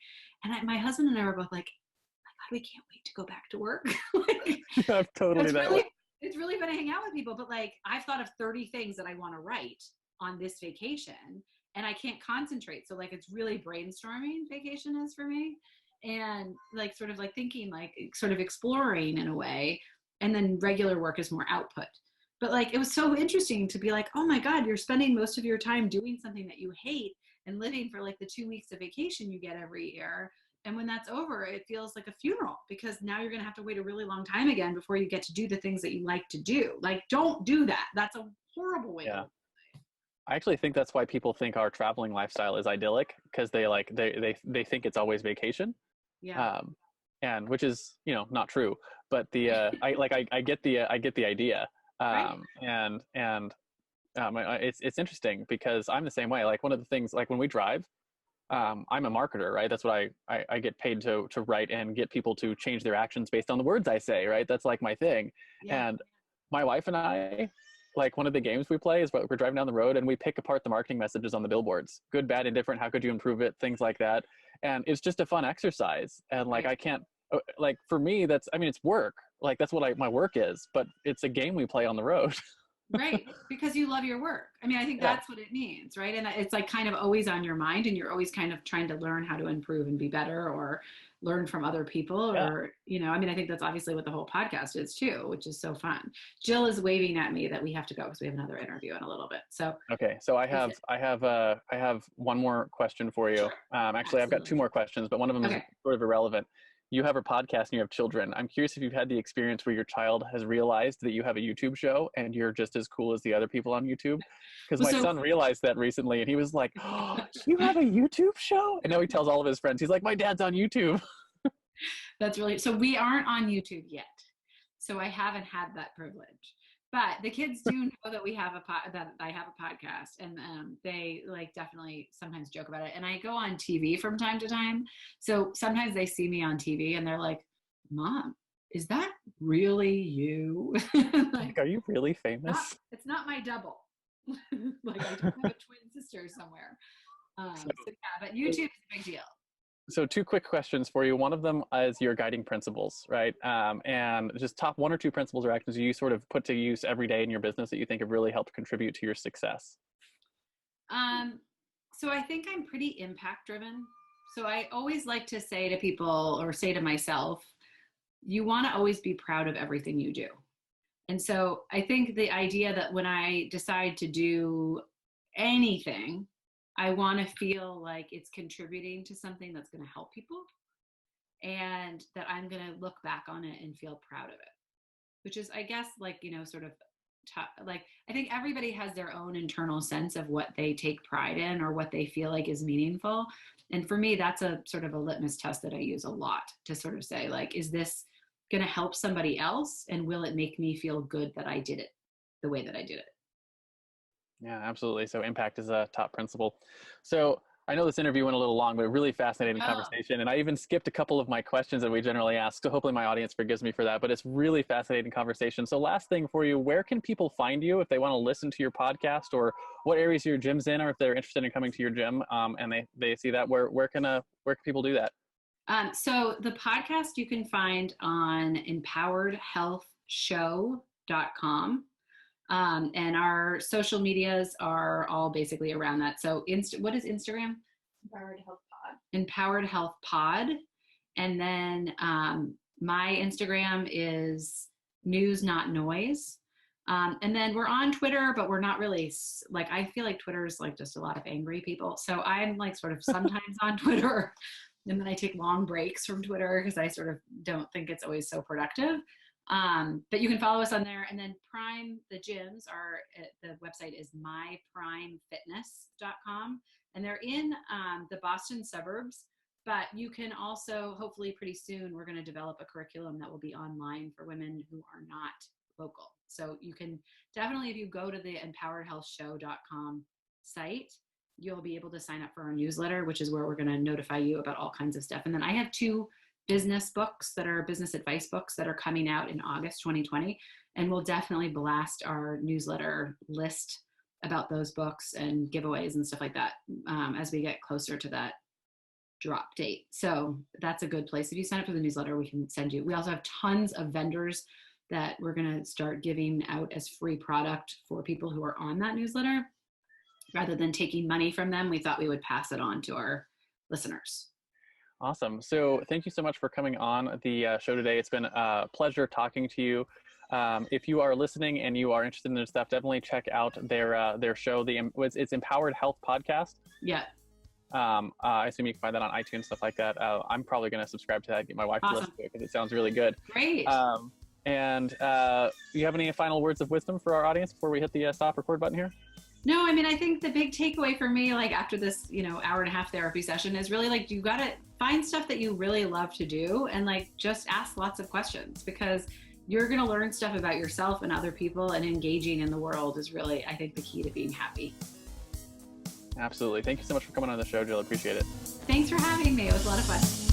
And my husband and I were both like, God, we can't wait to go back to work. Like, I'm totally that way. It's really fun to hang out with people, but like I've thought of 30 things that I want to write on this vacation, and I can't concentrate. So like it's really brainstorming vacation is for me, and like sort of like thinking, like sort of exploring in a way, and then regular work is more output. But like it was so interesting to be like, oh my God, you're spending most of your time doing something that you hate and living for like the 2 weeks of vacation you get every year. And when that's over, it feels like a funeral, because now you're going to have to wait a really long time again before you get to do the things that you like to do. Like, don't do that. That's a horrible way to live. I actually think that's why people think our traveling lifestyle is idyllic, because they think it's always vacation. Yeah. And which is, not true, but I get the idea. Right. It's interesting because I'm the same way. Like one of the things, like when we drive, I'm a marketer, right? That's what I get paid to write and get people to change their actions based on the words I say, right? That's like my thing. Yeah. And my wife and I, like one of the games we play is we're driving down the road and we pick apart the marketing messages on the billboards, good, bad, indifferent. How could you improve it? Things like that. And it's just a fun exercise. And like, I can't, like for me, it's work. Like that's what my work is, but it's a game we play on the road. Right. Because you love your work. I mean, I think that's what it means, right? And it's like kind of always on your mind, and you're always kind of trying to learn how to improve and be better, or learn from other people, or, I think that's obviously what the whole podcast is too, which is so fun. Jill is waving at me that we have to go because we have another interview in a little bit. So, okay. So I have one more question for you. Sure. Actually, I've got two more questions, but one of them is sort of irrelevant. You have a podcast and you have children. I'm curious if you've had the experience where your child has realized that you have a YouTube show and you're just as cool as the other people on YouTube. Because my son realized that recently and he was like, oh, you have a YouTube show? And now he tells all of his friends, he's like, my dad's on YouTube. That's really, so we aren't on YouTube yet. So I haven't had that privilege. But the kids do know that that I have a podcast, and they like definitely sometimes joke about it. And I go on TV from time to time. So sometimes they see me on TV and they're like, Mom, is that really you? Like, are you really famous? It's not my double. Like I don't have a twin sister somewhere. But YouTube is a big deal. So two quick questions for you. One of them is your guiding principles, right? And just top one or two principles or actions you sort of put to use every day in your business that you think have really helped contribute to your success. So I think I'm pretty impact driven. So I always like to say to people, or say to myself, you want to always be proud of everything you do. And so I think the idea that when I decide to do anything, I want to feel like it's contributing to something that's going to help people, and that I'm going to look back on it and feel proud of it, which is, I guess, like, sort of like, I think everybody has their own internal sense of what they take pride in or what they feel like is meaningful. And for me, that's a sort of a litmus test that I use a lot to sort of say, like, is this going to help somebody else? And will it make me feel good that I did it the way that I did it? Yeah, absolutely. So impact is a top principle. So I know this interview went a little long, but really fascinating conversation. And I even skipped a couple of my questions that we generally ask. So hopefully my audience forgives me for that, but it's really fascinating conversation. So last thing for you, where can people find you if they want to listen to your podcast, or what areas your gym's in, or if they're interested in coming to your gym and they see that, where can people do that? So the podcast you can find on empoweredhealthshow.com. And our social medias are all basically around that. So what is Instagram? Empowered Health Pod. Empowered Health Pod. And then my Instagram is News Not Noise. And then we're on Twitter, but we're not really, like, I feel like Twitter is like just a lot of angry people. So I'm like sort of sometimes on Twitter, and then I take long breaks from Twitter because I sort of don't think it's always so productive. But you can follow us on there. And then Prime, the gyms are, the website is myprimefitness.com, and they're in the Boston suburbs, but you can also, hopefully pretty soon, we're going to develop a curriculum that will be online for women who are not local. So you can definitely, if you go to the empoweredhealthshow.com site, you'll be able to sign up for our newsletter, which is where we're going to notify you about all kinds of stuff. And then I have 2 business books that are business advice books that are coming out in August 2020. And we'll definitely blast our newsletter list about those books and giveaways and stuff like that as we get closer to that drop date. So that's a good place. If you sign up for the newsletter, we can send you. We also have tons of vendors that we're going to start giving out as free product for people who are on that newsletter. Rather than taking money from them, we thought we would pass it on to our listeners. Awesome. So thank you so much for coming on the show today. It's been a pleasure talking to you. If you are listening and you are interested in this stuff, definitely check out their show. It's Empowered Health Podcast. Yeah. I assume you can find that on iTunes, stuff like that. I'm probably going to subscribe to that, get my wife to listen to it because it sounds really good. Great. And you have any final words of wisdom for our audience before we hit the stop record button here? No, I mean, I think the big takeaway for me, like after this, hour and a half therapy session, is really like, you got to find stuff that you really love to do, and like just ask lots of questions, because you're going to learn stuff about yourself and other people, and engaging in the world is really, I think, the key to being happy. Absolutely. Thank you so much for coming on the show, Jill. Appreciate it. Thanks for having me. It was a lot of fun.